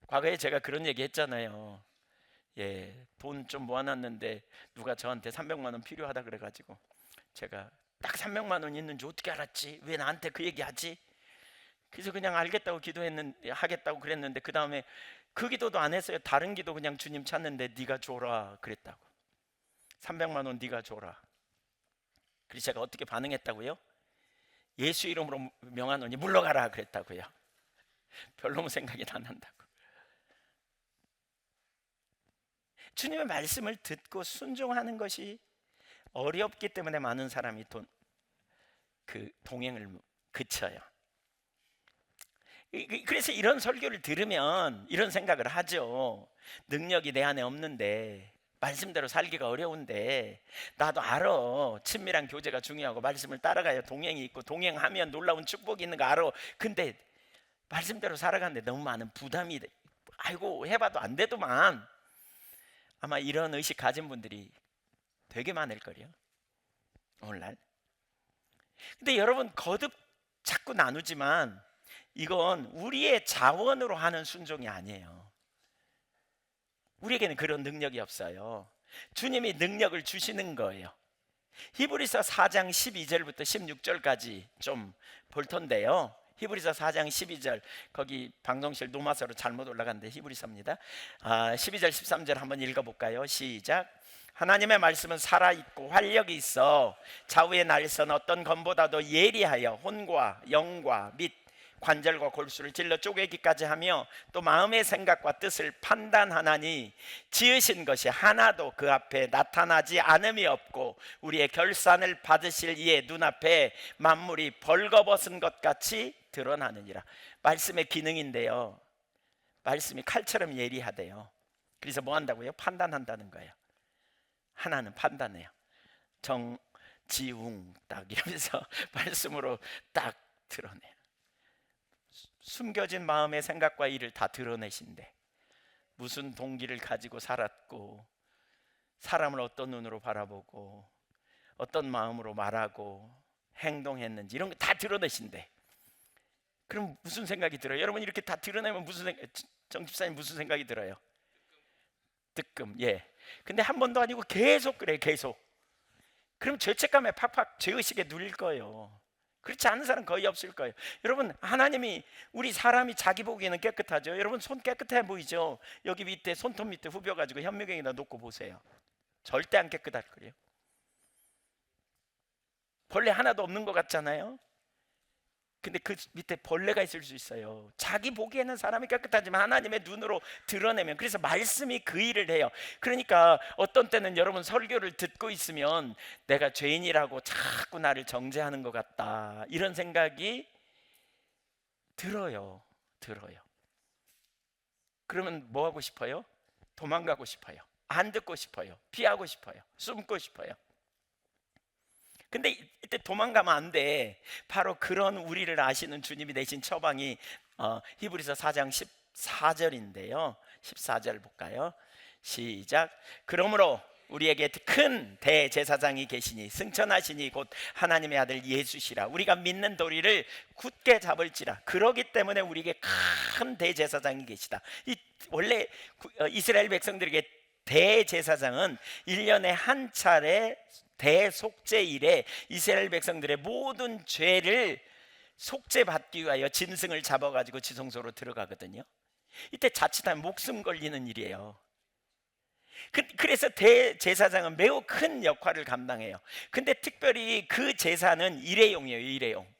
과거에 제가 그런 얘기 했잖아요. 예, 돈 좀 모아놨는데 누가 저한테 300만 원 필요하다 그래가지고, 제가 딱 300만 원 있는지 어떻게 알았지? 왜 나한테 그 얘기하지? 그래서 그냥 알겠다고 하겠다고 그랬는데, 그 다음에 그 기도도 안 했어요. 다른 기도 그냥 주님 찾는데 네가 줘라 그랬다고. 300만 원 네가 줘라. 그래서 제가 어떻게 반응했다고요? 예수 이름으로 명하노니 물러가라 그랬다고요. 별로 생각이 안 난다고. 주님의 말씀을 듣고 순종하는 것이 어렵기 때문에 많은 사람이 동행을 그쳐요. 그래서 이런 설교를 들으면 이런 생각을 하죠. 능력이 내 안에 없는데, 말씀대로 살기가 어려운데, 나도 알아. 친밀한 교제가 중요하고 말씀을 따라가야 동행이 있고, 동행하면 놀라운 축복이 있는 거 알아. 근데 말씀대로 살아가는데 너무 많은 부담이 아이고 해봐도 안 되더만. 아마 이런 의식 가진 분들이 되게 많을 거예요, 오늘날. 근데 여러분, 거듭 자꾸 나누지만 이건 우리의 자원으로 하는 순종이 아니에요. 우리에게는 그런 능력이 없어요. 주님이 능력을 주시는 거예요. 히브리서 4장 12절부터 16절까지 좀 볼 텐데요. 히브리서 4장 12절, 거기 방송실 노마서로 잘못 올라갔는데 히브리서입니다. 12절 13절 한번 읽어볼까요? 시작. 하나님의 말씀은 살아있고 활력이 있어 좌우의 날선 어떤 검보다도 예리하여 혼과 영과 및 관절과 골수를 찔러 쪼개기까지 하며, 또 마음의 생각과 뜻을 판단하나니 지으신 것이 하나도 그 앞에 나타나지 않음이 없고, 우리의 결산을 받으실 이의 눈앞에 만물이 벌거벗은 것 같이 드러나느니라. 말씀의 기능인데요, 말씀이 칼처럼 예리하대요. 그래서 뭐 한다고요? 판단한다는 거예요. 하나는 판단해요. 정지웅 딱 이러면서 말씀으로 딱 드러내요. 숨겨진 마음의 생각과 일을 다 드러내신대. 무슨 동기를 가지고 살았고, 사람을 어떤 눈으로 바라보고, 어떤 마음으로 말하고 행동했는지 이런 거 다 드러내신대. 그럼 무슨 생각이 들어요? 여러분, 이렇게 다 드러내면 정 집사님 무슨 생각이 들어요? 뜨끔. 예. 근데 한 번도 아니고 계속 그래, 계속. 그럼 죄책감에 팍팍 죄의식에 눌릴 거예요. 그렇지 않은 사람 거의 없을 거예요. 여러분, 하나님이, 우리 사람이 자기 보기에는 깨끗하죠. 여러분, 손 깨끗해 보이죠? 여기 밑에 손톱 밑에 후벼가지고 현미경에다 놓고 보세요. 절대 안 깨끗할 거예요. 벌레 하나도 없는 것 같잖아요. 근데 그 밑에 벌레가 있을 수 있어요. 자기 보기에는 사람이 깨끗하지만 하나님의 눈으로 드러내면, 그래서 말씀이 그 일을 해요. 그러니까 어떤 때는 여러분 설교를 듣고 있으면 내가 죄인이라고 자꾸 나를 정죄하는 것 같다, 이런 생각이 들어요. 그러면 뭐 하고 싶어요? 도망가고 싶어요. 안 듣고 싶어요. 피하고 싶어요. 숨고 싶어요. 근데 이때 도망가면 안 돼. 바로 그런 우리를 아시는 주님이 내신 처방이 히브리서 4장 14절인데요 14절 볼까요? 시작. 그러므로 우리에게 큰 대제사장이 계시니 승천하시니 곧 하나님의 아들 예수시라. 우리가 믿는 도리를 굳게 잡을지라. 그러기 때문에 우리에게 큰 대제사장이 계시다. 원래 이스라엘 백성들에게 대제사장은 1년에 한 차례 대속죄일에 이스라엘 백성들의 모든 죄를 속죄받기 위하여 짐승을 잡아가지고 지성소로 들어가거든요. 이때 자칫하면 목숨 걸리는 일이에요. 그래서 대제사장은 매우 큰 역할을 감당해요. 근데 특별히 그 제사는 일회용이에요. 일회용.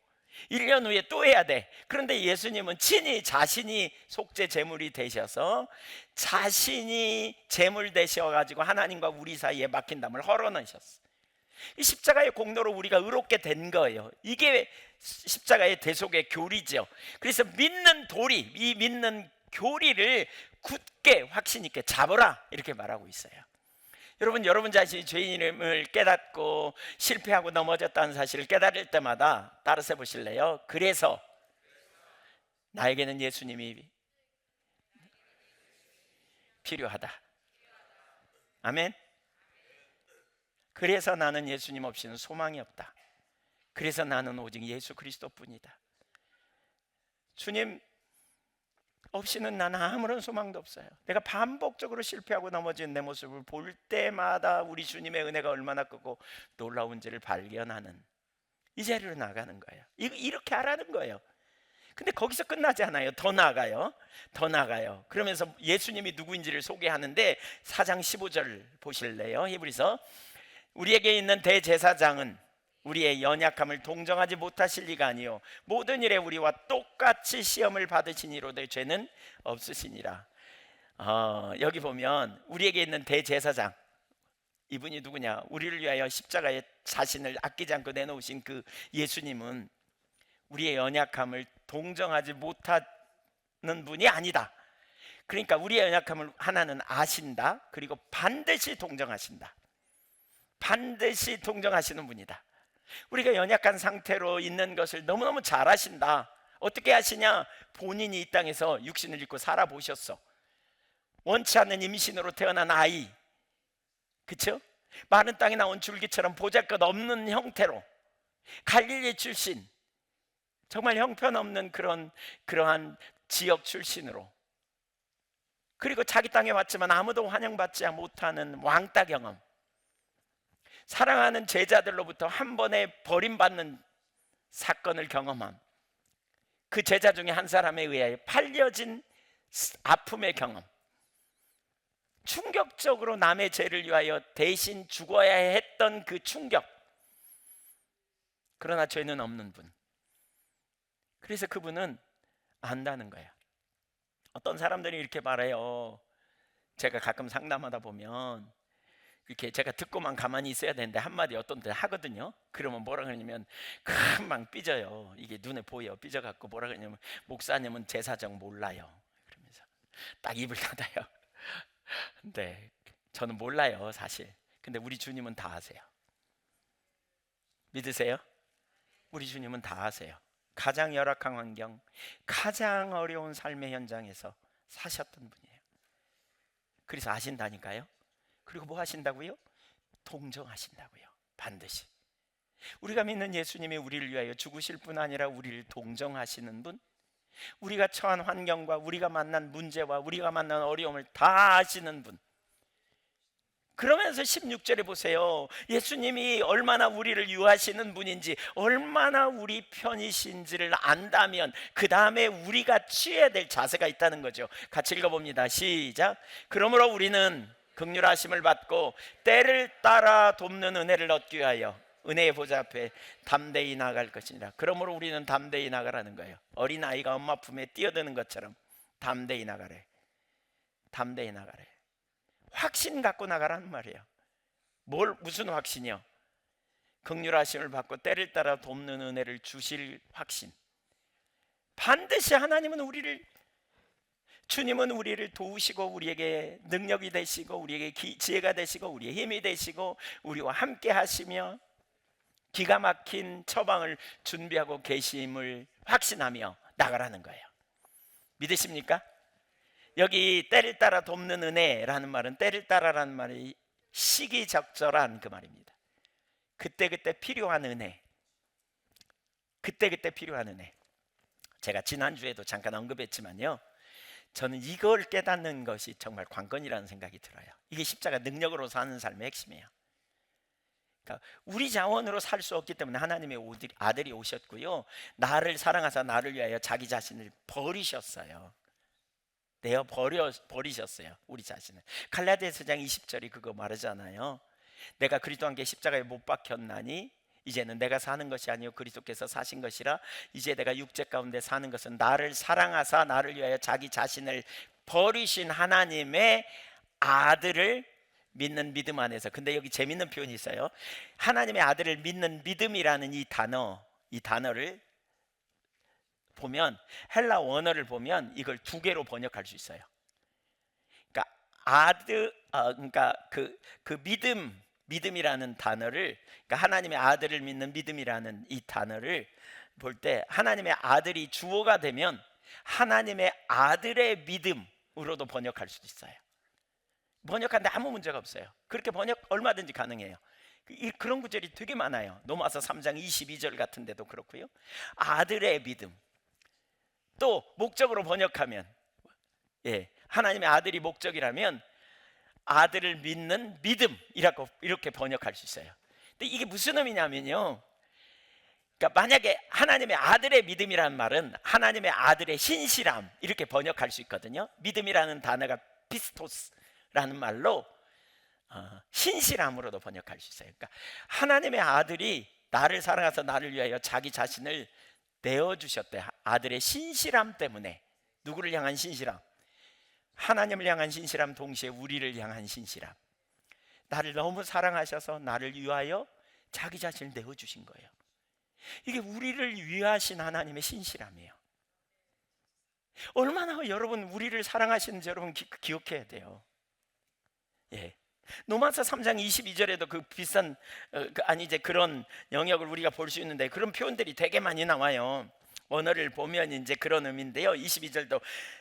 1년 후에 또 해야 돼. 그런데 예수님은 친히 자신이 속죄 제물이 되셔서 자신이 제물 되셔가지고 하나님과 우리 사이에 막힌 담을 헐어내셨어요. 이 십자가의 공로로 우리가 의롭게 된 거예요. 이게 십자가의 대속의 교리죠. 그래서 믿는 도리, 이 믿는 교리를 굳게 확신 있게 잡으라, 이렇게 말하고 있어요. 여러분 자신이 죄인임을 깨닫고 실패하고 넘어졌다는 사실을 깨달을 때마다 따라서 보실래요? 그래서 나에게는 예수님이 필요하다. 아멘. 그래서 나는 예수님 없이는 소망이 없다. 그래서 나는 오직 예수 그리스도뿐이다. 주님 없이는 나는 아무런 소망도 없어요. 내가 반복적으로 실패하고 넘어진 내 모습을 볼 때마다 우리 주님의 은혜가 얼마나 크고 놀라운지를 발견하는 이 자리로 나가는 거예요. 이렇게 하라는 거예요. 근데 거기서 끝나지 않아요. 더 나아가요. 그러면서 예수님이 누구인지를 소개하는데 4장 15절 보실래요? 히브리서. 우리에게 있는 대제사장은 우리의 연약함을 동정하지 못하실 리가 아니요 모든 일에 우리와 똑같이 시험을 받으시니로되 죄는 없으시니라. 여기 보면 우리에게 있는 대제사장, 이분이 누구냐? 우리를 위하여 십자가에 자신을 아끼지 않고 내놓으신 그 예수님은 우리의 연약함을 동정하지 못하는 분이 아니다. 그러니까 우리의 연약함을 하나는 아신다. 그리고 반드시 동정하신다. 반드시 동정하시는 분이다. 우리가 연약한 상태로 있는 것을 너무너무 잘 아신다. 어떻게 아시냐? 본인이 이 땅에서 육신을 입고 살아보셨어. 원치 않는 임신으로 태어난 아이, 그쵸? 마른 땅에 나온 줄기처럼 보잘것 없는 형태로 갈릴리 출신, 정말 형편없는 그러한 지역 출신으로, 그리고 자기 땅에 왔지만 아무도 환영받지 못하는 왕따 경험, 사랑하는 제자들로부터 한 번에 버림받는 사건을 경험함, 그 제자 중에 한 사람에 의하여 팔려진 아픔의 경험, 충격적으로 남의 죄를 위하여 대신 죽어야 했던 그 충격. 그러나 죄는 없는 분. 그래서 그분은 안다는 거예요. 어떤 사람들이 이렇게 말해요. 제가 가끔 상담하다 보면 이렇게 제가 듣고만 가만히 있어야 되는데 한마디 어떤 때 하거든요. 그러면 뭐라 그러냐면 금방 삐져요. 이게 눈에 보여. 삐져갖고 뭐라 그러냐면 목사님은 제 사정 몰라요. 그러면서 딱 입을 닫아요. 근데 저는 몰라요, 사실. 근데 우리 주님은 다 아세요. 믿으세요? 우리 주님은 다 아세요. 가장 열악한 환경, 가장 어려운 삶의 현장에서 사셨던 분이에요. 그래서 아신다니까요. 그리고 뭐 하신다고요? 동정하신다고요. 반드시. 우리가 믿는 예수님이 우리를 위하여 죽으실 뿐 아니라 우리를 동정하시는 분, 우리가 처한 환경과 우리가 만난 문제와 우리가 만난 어려움을 다 아시는 분. 그러면서 16절에 보세요. 예수님이 얼마나 우리를 유하시는 분인지, 얼마나 우리 편이신지를 안다면 그 다음에 우리가 취해야 될 자세가 있다는 거죠. 같이 읽어봅니다. 시작. 그러므로 우리는 긍휼하심을 받고 때를 따라 돕는 은혜를 얻기 위하여 은혜의 보좌 앞에 담대히 나갈 것이니라. 그러므로 우리는 담대히 나가라는 거예요. 어린아이가 엄마 품에 뛰어드는 것처럼 담대히 나가래. 담대히 나가래. 확신 갖고 나가라는 말이에요. 무슨 확신이요? 긍휼하심을 받고 때를 따라 돕는 은혜를 주실 확신. 반드시 주님은 우리를 도우시고 우리에게 능력이 되시고 우리에게 지혜가 되시고 우리의 힘이 되시고 우리와 함께 하시며 기가 막힌 처방을 준비하고 계심을 확신하며 나가라는 거예요. 믿으십니까? 여기 때를 따라 돕는 은혜라는 말은, 때를 따라라는 말이 시기적절한 그 말입니다. 그때그때 필요한 은혜. 그때그때 필요한 은혜. 제가 지난주에도 잠깐 언급했지만요, 저는 이걸 깨닫는 것이 정말 관건이라는 생각이 들어요. 이게 십자가 능력으로 사는 삶의 핵심이에요. 그러니까 우리 자원으로 살 수 없기 때문에 하나님의 아들이 오셨고요, 나를 사랑하사 나를 위하여 자기 자신을 버리셨어요. 버리셨어요. 우리 자신을. 갈라디아서 4장 20절이 그거 말하잖아요. 내가 그리스도와 함께 십자가에 못 박혔나니 이제는 내가 사는 것이 아니요 그리스도께서 사신 것이라. 이제 내가 육체 가운데 사는 것은 나를 사랑하사 나를 위하여 자기 자신을 버리신 하나님의 아들을 믿는 믿음 안에서. 근데 여기 재밌는 표현이 있어요. 하나님의 아들을 믿는 믿음이라는 이 단어를 보면, 헬라 원어를 보면 이걸 두 개로 번역할 수 있어요. 그러니까 그 믿음이라는 단어를, 그러니까 하나님의 아들을 믿는 믿음이라는 이 단어를 볼 때, 하나님의 아들이 주어가 되면 하나님의 아들의 믿음으로도 번역할 수도 있어요. 번역하는데 아무 문제가 없어요. 그렇게 번역 얼마든지 가능해요. 그런 구절이 되게 많아요. 로마서 3장 22절 같은 데도 그렇고요. 아들의 믿음. 또 목적으로 번역하면, 하나님의 아들이 목적이라면 아들을 믿는 믿음이라고 이렇게 번역할 수 있어요. 근데 이게 무슨 의미냐면요, 그러니까 만약에 하나님의 아들의 믿음이라는 말은 하나님의 아들의 신실함 이렇게 번역할 수 있거든요. 믿음이라는 단어가 피스토스라는 말로 신실함으로도 번역할 수 있어요. 그러니까 하나님의 아들이 나를 사랑해서 나를 위하여 자기 자신을 내어주셨대. 아들의 신실함 때문에. 누구를 향한 신실함? 하나님을 향한 신실함, 동시에 우리를 향한 신실함. 나를 너무 사랑하셔서 나를 위하여 자기 자신을 내어주신 거예요. 이게 우리를 위하신 하나님의 신실함이에요. 얼마나 여러분 우리를 사랑하시는지 여러분 기억해야 돼요. 로마서 3장 22절에도 그 비싼 그런 영역을 우리가 볼 수 있는데, 그런 표현들이 되게 많이 나와요. 언어를 보면 이제 그런 의미인데요. 22절도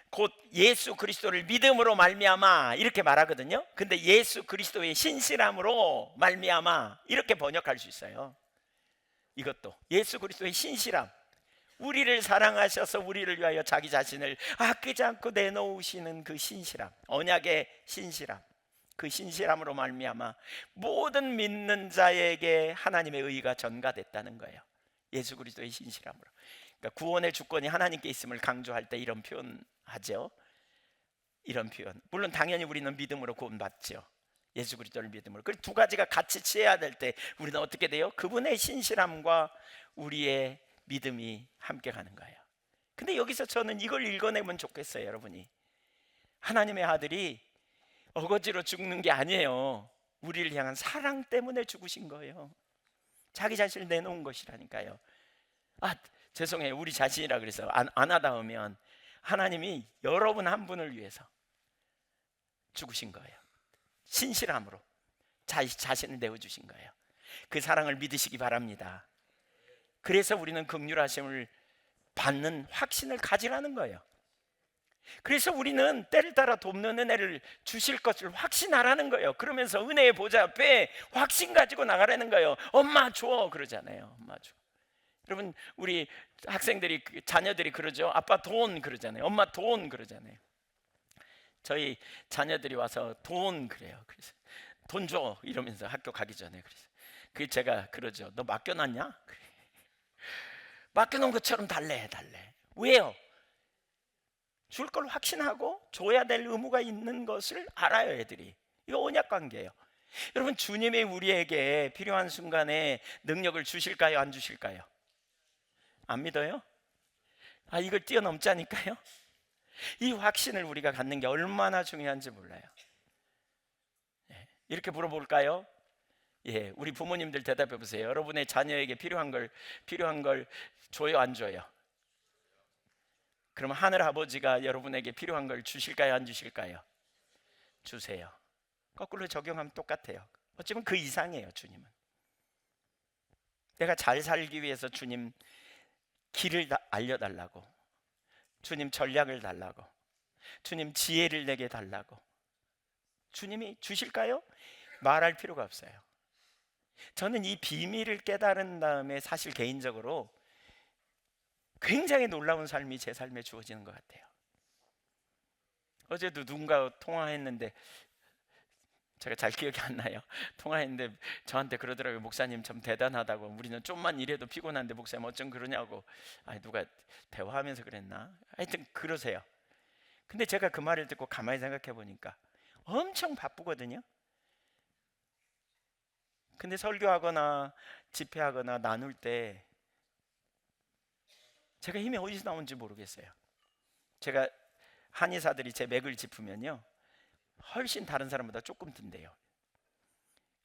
곧 예수 그리스도를 믿음으로 말미암아 이렇게 말하거든요. 근데 예수 그리스도의 신실함으로 말미암아 이렇게 번역할 수 있어요. 이것도 예수 그리스도의 신실함, 우리를 사랑하셔서 우리를 위하여 자기 자신을 아끼지 않고 내놓으시는 그 신실함, 언약의 신실함, 그 신실함으로 말미암아 모든 믿는 자에게 하나님의 의가 전가됐다는 거예요. 예수 그리스도의 신실함으로. 그러니까 구원의 주권이 하나님께 있음을 강조할 때 이런 표현하죠. 이런 표현. 물론 당연히 우리는 믿음으로 구원받죠. 예수 그리스도를 믿음으로. 그 두 가지가 같이 취해야 될 때 우리는 어떻게 돼요? 그분의 신실함과 우리의 믿음이 함께 가는 거예요. 근데 여기서 저는 이걸 읽어내면 좋겠어요. 여러분이 하나님의 아들이 어거지로 죽는 게 아니에요. 우리를 향한 사랑 때문에 죽으신 거예요. 자기 자신을 내놓은 것이라니까요. 죄송해요. 우리 자신이라 그래서 안 하다 보면 하나님이 여러분 한 분을 위해서 죽으신 거예요. 신실함으로 자신을 내어주신 거예요. 그 사랑을 믿으시기 바랍니다. 그래서 우리는 긍휼하심을 받는 확신을 가지라는 거예요. 그래서 우리는 때를 따라 돕는 은혜를 주실 것을 확신하라는 거예요. 그러면서 은혜의 보좌 앞에 확신 가지고 나가라는 거예요. 엄마 줘 그러잖아요. 엄마 줘. 여러분 우리 학생들이, 자녀들이 그러죠. 아빠 돈 그러잖아요. 엄마 돈 그러잖아요. 저희 자녀들이 와서 돈 그래요. 그래서 돈 줘 이러면서 학교 가기 전에. 그래서 제가 그러죠. 너 맡겨놨냐? 그래. 맡겨놓은 것처럼 달래. 왜요? 줄 걸 확신하고 줘야 될 의무가 있는 것을 알아요. 애들이. 이거 언약 관계예요. 여러분, 주님이 우리에게 필요한 순간에 능력을 주실까요? 안 주실까요? 안 믿어요? 이걸 뛰어넘자니까요. 이 확신을 우리가 갖는 게 얼마나 중요한지 몰라요. 이렇게 물어볼까요? 우리 부모님들 대답해 보세요. 여러분의 자녀에게 필요한 걸 줘요, 안 줘요? 그럼 하늘 아버지가 여러분에게 필요한 걸 주실까요, 안 주실까요? 주세요. 거꾸로 적용하면 똑같아요. 어쩌면 그 이상이에요. 주님은 내가 잘 살기 위해서 주님 길을 알려달라고, 주님 전략을 달라고, 주님 지혜를 내게 달라고. 주님이 주실까요? 말할 필요가 없어요. 저는 이 비밀을 깨달은 다음에 사실 개인적으로 굉장히 놀라운 삶이 제 삶에 주어지는 것 같아요. 어제도 누군가 통화했는데, 제가 잘 기억이 안 나요. 통화했는데 저한테 그러더라고요. 목사님 참 대단하다고. 우리는 좀만 일해도 피곤한데 목사님 어쩜 그러냐고. 누가 대화하면서 그랬나? 하여튼 그러세요. 근데 제가 그 말을 듣고 가만히 생각해 보니까 엄청 바쁘거든요. 근데 설교하거나 집회하거나 나눌 때 제가 힘이 어디서 나오는지 모르겠어요. 제가 한의사들이 제 맥을 짚으면요, 훨씬 다른 사람보다 조금 든대요.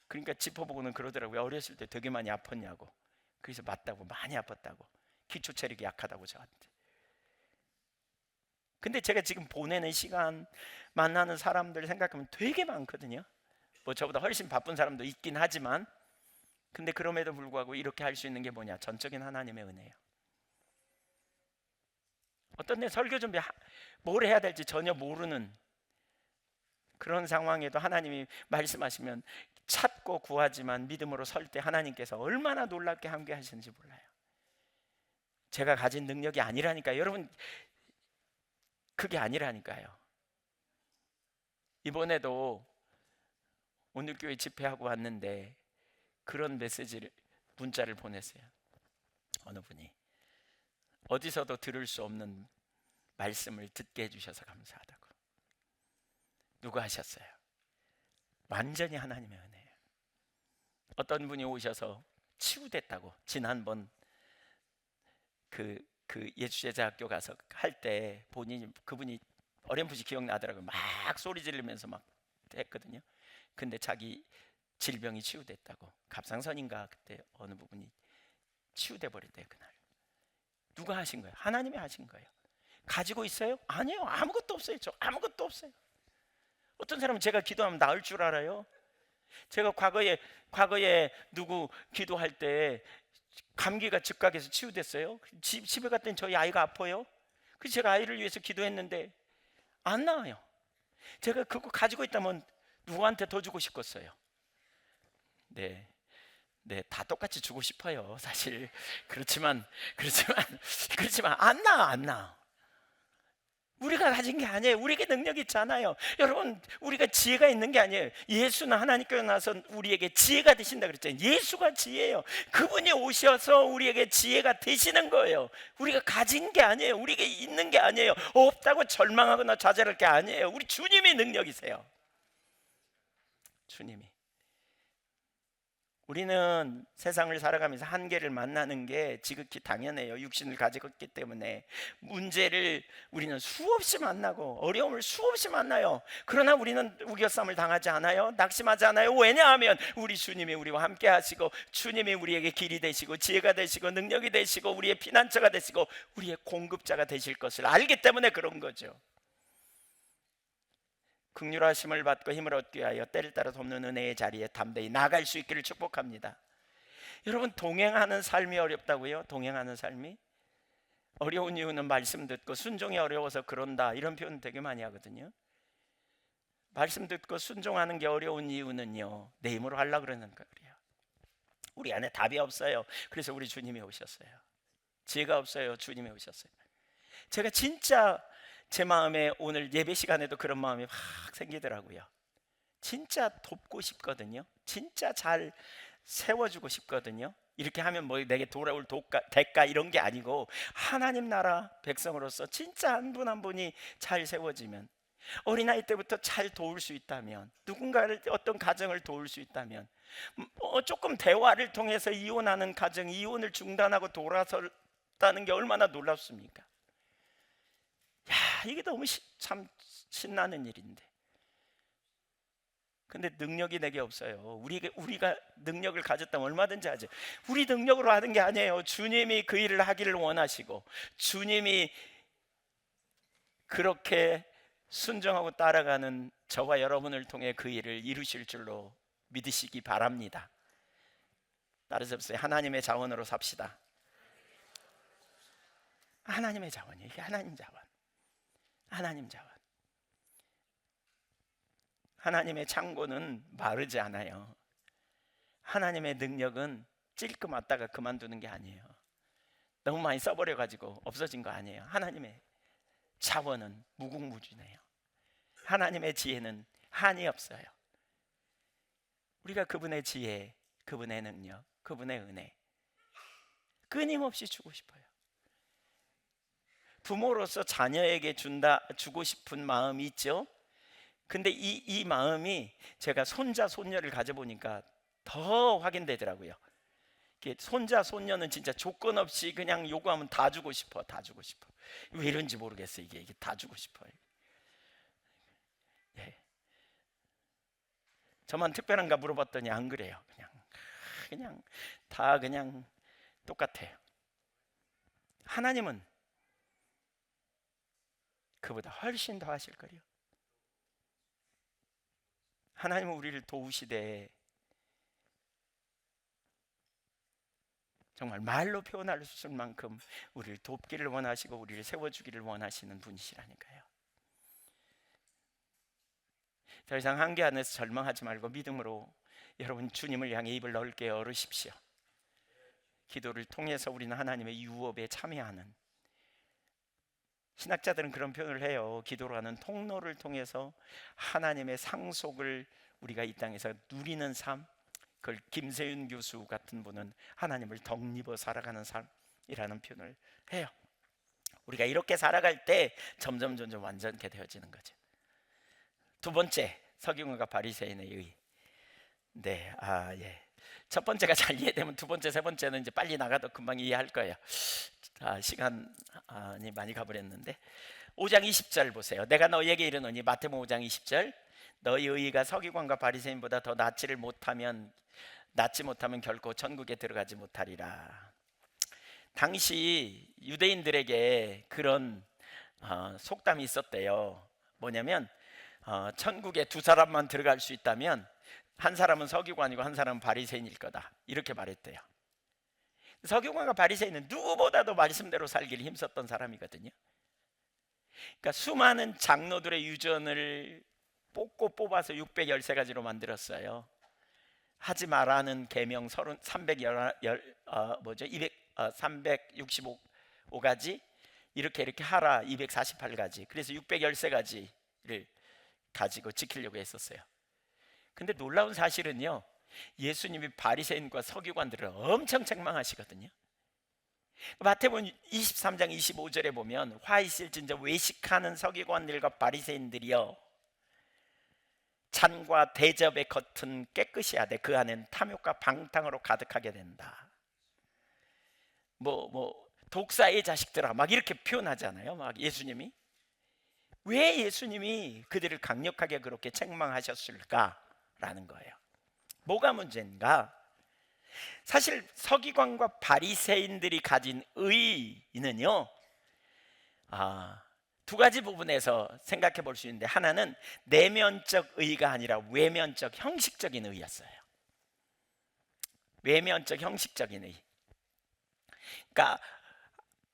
그러니까 짚어보고는 그러더라고요. 어렸을 때 되게 많이 아팠냐고. 그래서 맞다고, 많이 아팠다고, 기초 체력이 약하다고 저한테. 근데 제가 지금 보내는 시간, 만나는 사람들 생각하면 되게 많거든요. 뭐 저보다 훨씬 바쁜 사람도 있긴 하지만, 근데 그럼에도 불구하고 이렇게 할 수 있는 게 뭐냐? 전적인 하나님의 은혜예요. 어떤 데 설교 준비 뭘 해야 될지 전혀 모르는 그런 상황에도 하나님이 말씀하시면 찾고 구하지만 믿음으로 설 때 하나님께서 얼마나 놀랍게 함께 하시는지 몰라요. 제가 가진 능력이 아니라니까요. 여러분, 그게 아니라니까요. 이번에도 오늘 교회 집회하고 왔는데 그런 메시지를, 문자를 보냈어요. 어느 분이 어디서도 들을 수 없는 말씀을 듣게 해주셔서 감사하다고. 누가 하셨어요? 완전히 하나님의 은혜예요. 어떤 분이 오셔서 치유됐다고. 지난번 그 예수제자학교 가서 할 때 그분이 어렴풋이 기억나더라고요. 막 소리 지르면서 막 했거든요. 근데 자기 질병이 치유됐다고. 갑상선인가 그때 어느 부분이 치유돼 버렸대요. 그날. 누가 하신 거예요? 하나님이 하신 거예요. 가지고 있어요? 아니요. 아무것도 없어요. 저 아무것도 없어요. 어떤 사람은 제가 기도하면 나을 줄 알아요. 제가 과거에 누구 기도할 때 감기가 즉각해서 치유됐어요. 집에 갔더니 저희 아이가 아파요. 그래서 제가 아이를 위해서 기도했는데 안 나아요. 제가 그거 가지고 있다면 누구한테 더 주고 싶겠어요? 네, 다 똑같이 주고 싶어요. 사실 그렇지만 안 나아. 우리가 가진 게 아니에요. 우리에게 능력이 있잖아요. 여러분, 우리가 지혜가 있는 게 아니에요. 예수는 하나님께서 나서 우리에게 지혜가 되신다 그랬잖아요. 예수가 지혜예요. 그분이 오셔서 우리에게 지혜가 되시는 거예요. 우리가 가진 게 아니에요. 우리에게 있는 게 아니에요. 없다고 절망하거나 좌절할 게 아니에요. 우리 주님이 능력이세요. 주님이. 우리는 세상을 살아가면서 한계를 만나는 게 지극히 당연해요. 육신을 가지고 있기 때문에 문제를 우리는 수없이 만나고 어려움을 수없이 만나요. 그러나 우리는 우겨쌈을 당하지 않아요. 낙심하지 않아요. 왜냐하면 우리 주님이 우리와 함께 하시고, 주님이 우리에게 길이 되시고 지혜가 되시고 능력이 되시고 우리의 피난처가 되시고 우리의 공급자가 되실 것을 알기 때문에 그런 거죠. 긍휼하심을 받고 힘을 얻기 위하여 때를 따라 돕는 은혜의 자리에 담대히 나아갈 수 있기를 축복합니다. 여러분, 동행하는 삶이 어렵다고요? 동행하는 삶이 어려운 이유는 말씀 듣고 순종이 어려워서 그런다, 이런 표현 되게 많이 하거든요. 말씀 듣고 순종하는 게 어려운 이유는요, 내 힘으로 하려고 그러는 거예요. 우리 안에 답이 없어요. 그래서 우리 주님이 오셨어요. 지혜가 없어요. 주님이 오셨어요. 제가 진짜 제 마음에 오늘 예배 시간에도 그런 마음이 확 생기더라고요. 진짜 돕고 싶거든요. 진짜 잘 세워주고 싶거든요. 이렇게 하면 뭐 내게 돌아올 대가 이런 게 아니고, 하나님 나라 백성으로서 진짜 한 분 한 분이 잘 세워지면, 어린아이 때부터 잘 도울 수 있다면, 누군가를 어떤 가정을 도울 수 있다면, 조금 대화를 통해서 이혼하는 가정, 이혼을 중단하고 돌아섰다는 게 얼마나 놀랍습니까? 야, 이게 너무 참 신나는 일인데. 근데 능력이 내게 없어요. 우리가 능력을 가졌다면 얼마든지 하죠. 우리 능력으로 하는 게 아니에요. 주님이 그 일을 하기를 원하시고, 주님이 그렇게 순종하고 따라가는 저와 여러분을 통해 그 일을 이루실 줄로 믿으시기 바랍니다. 따라서 하나님의 자원으로 삽시다. 하나님의 자원이에요. 이게 하나님 자원. 하나님 자원. 하나님의 창고는 마르지 않아요. 하나님의 능력은 찔끔하다가 그만두는 게 아니에요. 너무 많이 써버려가지고 없어진 거 아니에요. 하나님의 자원은 무궁무진해요. 하나님의 지혜는 한이 없어요. 우리가 그분의 지혜, 그분의 능력, 그분의 은혜 끊임없이 주고 싶어요. 부모로서 자녀에게 주고 싶은 마음이 있죠. 근데 이 마음이 제가 손자, 손녀를 가져보니까 더 확인되더라고요. 손자, 손녀는 진짜 조건 없이 그냥 요구하면 다 주고 싶어, 다 주고 싶어. 왜 이런지 모르겠어요. 이게 다 주고 싶어요. 예. 저만 특별한가 물어봤더니 안 그래요. 그냥 다 그냥 똑같아요. 하나님은 그보다 훨씬 더 하실 거예요. 하나님은 우리를 도우시되 정말 말로 표현할 수 없을 만큼 우리를 돕기를 원하시고 우리를 세워주기를 원하시는 분이시라니까요. 더 이상 한계 안에서 절망하지 말고 믿음으로 여러분 주님을 향해 입을 넓게 열으십시오. 기도를 통해서 우리는 하나님의 유업에 참여하는, 신학자들은 그런 표현을 해요. 기도로 하는 통로를 통해서 하나님의 상속을 우리가 이 땅에서 누리는 삶, 그걸 김세윤 교수 같은 분은 하나님을 덧입어 살아가는 삶이라는 표현을 해요. 우리가 이렇게 살아갈 때 점점 완전케 되어지는 거죠. 두 번째, 서기관과 바리새인의 의. 네, 예. 첫 번째가 잘 이해되면 두 번째, 세 번째는 이제 빨리 나가도 금방 이해할 거예요. 시간이 많이 가버렸는데 5장 20절 보세요. 내가 너희에게 이르노니, 마태복음 5장 20절, 너희 의의가 서기관과 바리새인보다 더 낫지 못하면 결코 천국에 들어가지 못하리라. 당시 유대인들에게 그런 속담이 있었대요. 뭐냐면 천국에 두 사람만 들어갈 수 있다면 한 사람은 서기관이고 한 사람은 바리새인일 거다, 이렇게 말했대요. 서기관과 바리새인은 누구보다도 말씀대로 살기를 힘썼던 사람이거든요. 그러니까 수많은 장로들의 유전을 뽑아서 613가지로 만들었어요. 하지 말라는 계명 365가지, 이렇게 하라 248가지. 그래서 613가지를 가지고 지키려고 했었어요. 근데 놀라운 사실은요, 예수님이 바리새인과 서기관들을 엄청 책망하시거든요. 마태복음 23장 25절에 보면, 화 있을진저 외식하는 서기관들과 바리새인들이여, 잔과 대접의 겉은 깨끗이 하되 그 안엔 탐욕과 방탕으로 가득하게 된다. 독사의 자식들아, 막 이렇게 표현하잖아요. 막 예수님이. 왜 예수님이 그들을 강력하게 그렇게 책망하셨을까라는 거예요. 뭐가 문제인가? 사실 서기관과 바리새인들이 가진 의의는요, 두 가지 부분에서 생각해 볼 수 있는데, 하나는 내면적 의의가 아니라 외면적 형식적인 의의였어요. 외면적 형식적인 의의. 그러니까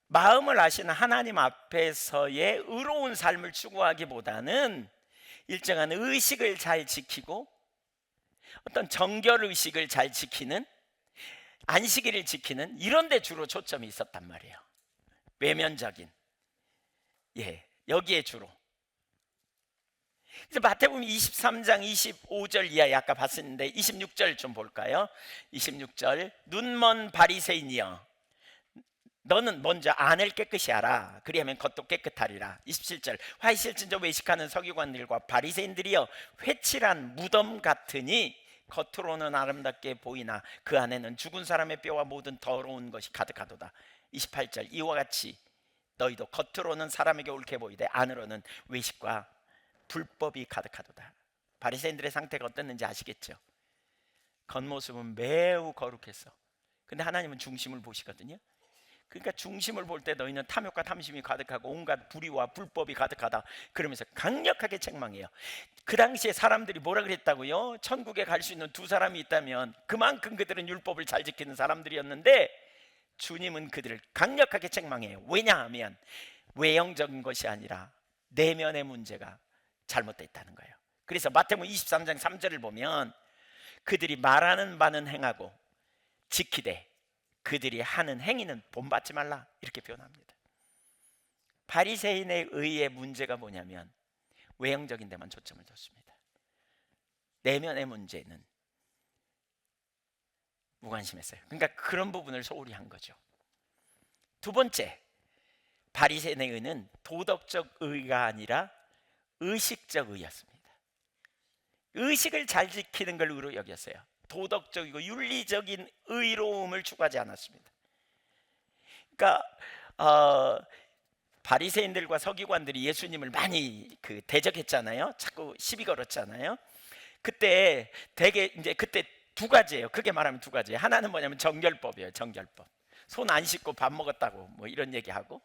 마음을 아시는 하나님 앞에서의 의로운 삶을 추구하기보다는 일정한 의식을 잘 지키고 어떤 정결의식을 잘 지키는, 안식일을 지키는 이런 데 주로 초점이 있었단 말이에요. 외면적인, 여기에 주로. 그래서 마태복음 23장 25절 이하에 아까 봤었는데 26절 좀 볼까요? 26절, 눈먼 바리새인이여, 너는 먼저 안을 깨끗이 하라. 그리하면 겉도 깨끗하리라. 27절 화이실진저 외식하는 서기관들과 바리새인들이여 회칠한 무덤 같으니 겉으로는 아름답게 보이나 그 안에는 죽은 사람의 뼈와 모든 더러운 것이 가득하도다. 28절 이와 같이 너희도 겉으로는 사람에게 옳게 보이되 안으로는 외식과 불법이 가득하도다. 바리새인들의 상태가 어땠는지 아시겠죠? 겉모습은 매우 거룩했어. 근데 하나님은 중심을 보시거든요. 그러니까 중심을 볼 때 너희는 탐욕과 탐심이 가득하고 온갖 불의와 불법이 가득하다 그러면서 강력하게 책망해요. 그 당시에 사람들이 뭐라 그랬다고요? 천국에 갈 수 있는 두 사람이 있다면 그만큼 그들은 율법을 잘 지키는 사람들이었는데 주님은 그들을 강력하게 책망해요. 왜냐하면 외형적인 것이 아니라 내면의 문제가 잘못되어 있다는 거예요. 그래서 마태복음 23장 3절을 보면 그들이 말하는 바는 행하고 지키되 그들이 하는 행위는 본받지 말라 이렇게 표현합니다. 바리새인의 의의 문제가 뭐냐면 외형적인 데만 초점을 뒀습니다. 내면의 문제는 무관심했어요. 그러니까 그런 부분을 소홀히 한 거죠. 두 번째, 바리새인의 의는 도덕적 의가 아니라 의식적 의였습니다. 의식을 잘 지키는 걸 의로 여겼어요. 도덕적이고 윤리적인 의로움을 추구하지 않았습니다. 그러니까 바리새인들과 서기관들이 예수님을 많이 대적했잖아요. 자꾸 시비 걸었잖아요. 그때 되게 이제 그때 두 가지예요. 크게 말하면 두 가지. 하나는 뭐냐면 정결법이에요. 정결법. 손 안 씻고 밥 먹었다고 뭐 이런 얘기하고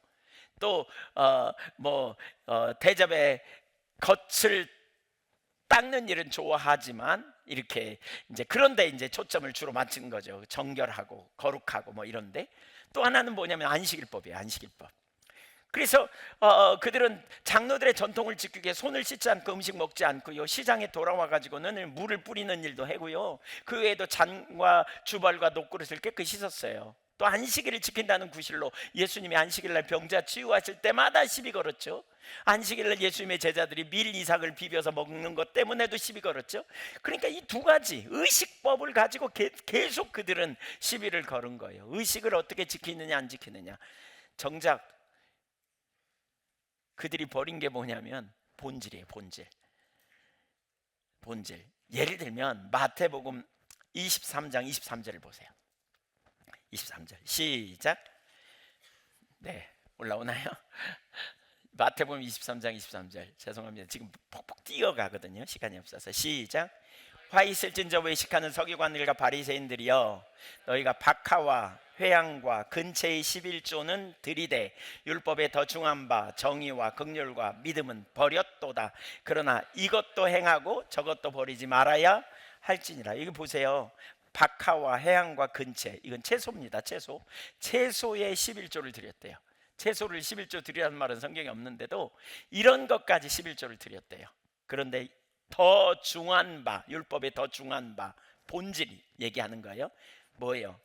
또 대접에 겉을 닦는 일은 좋아하지만 이렇게 이제 그런데 이제 초점을 주로 맞추는 거죠. 정결하고 거룩하고 뭐 이런데 또 하나는 뭐냐면 안식일법이에요. 안식일법. 그래서 그들은 장로들의 전통을 지키기 위해 손을 씻지 않고 음식 먹지 않고요. 시장에 돌아와 가지고는 물을 뿌리는 일도 하고요. 그 외에도 잔과 주벌과 녹그릇을 깨끗이 씻었어요. 또 안식일을 지킨다는 구실로 예수님이 안식일날 병자 치유하실 때마다 시비 걸었죠. 안식일날 예수님의 제자들이 밀 이삭을 비벼서 먹는 것 때문에도 시비 걸었죠. 그러니까 이 두 가지 의식법을 가지고 계속 그들은 시비를 걸은 거예요. 의식을 어떻게 지키느냐 안 지키느냐. 정작 그들이 버린 게 뭐냐면 본질이에요. 본질. 예를 들면 마태복음 23장 23절을 보세요. 23절 시작. 네, 올라오나요? 마태복음 23장 23절. 죄송합니다. 지금 폭폭 뛰어가거든요. 시간이 없어서. 시작. 화 있을진저 외식하는 서기관들과 바리새인들이여 너희가 박하와 회양과 근체의 11조는 들이되 율법에 더 중한 바 정의와 긍휼과 믿음은 버렸도다. 그러나 이것도 행하고 저것도 버리지 말아야 할지니라. 이거 보세요. 박하와 회양과 근체, 이건 채소입니다. 채소의 11조를 드렸대요. 채소를 11조 드리라는 말은 성경에 없는데도 이런 것까지 11조를 드렸대요. 그런데 더 중한 바, 율법에 더 중한 바 본질이 얘기하는 거예요. 뭐예요?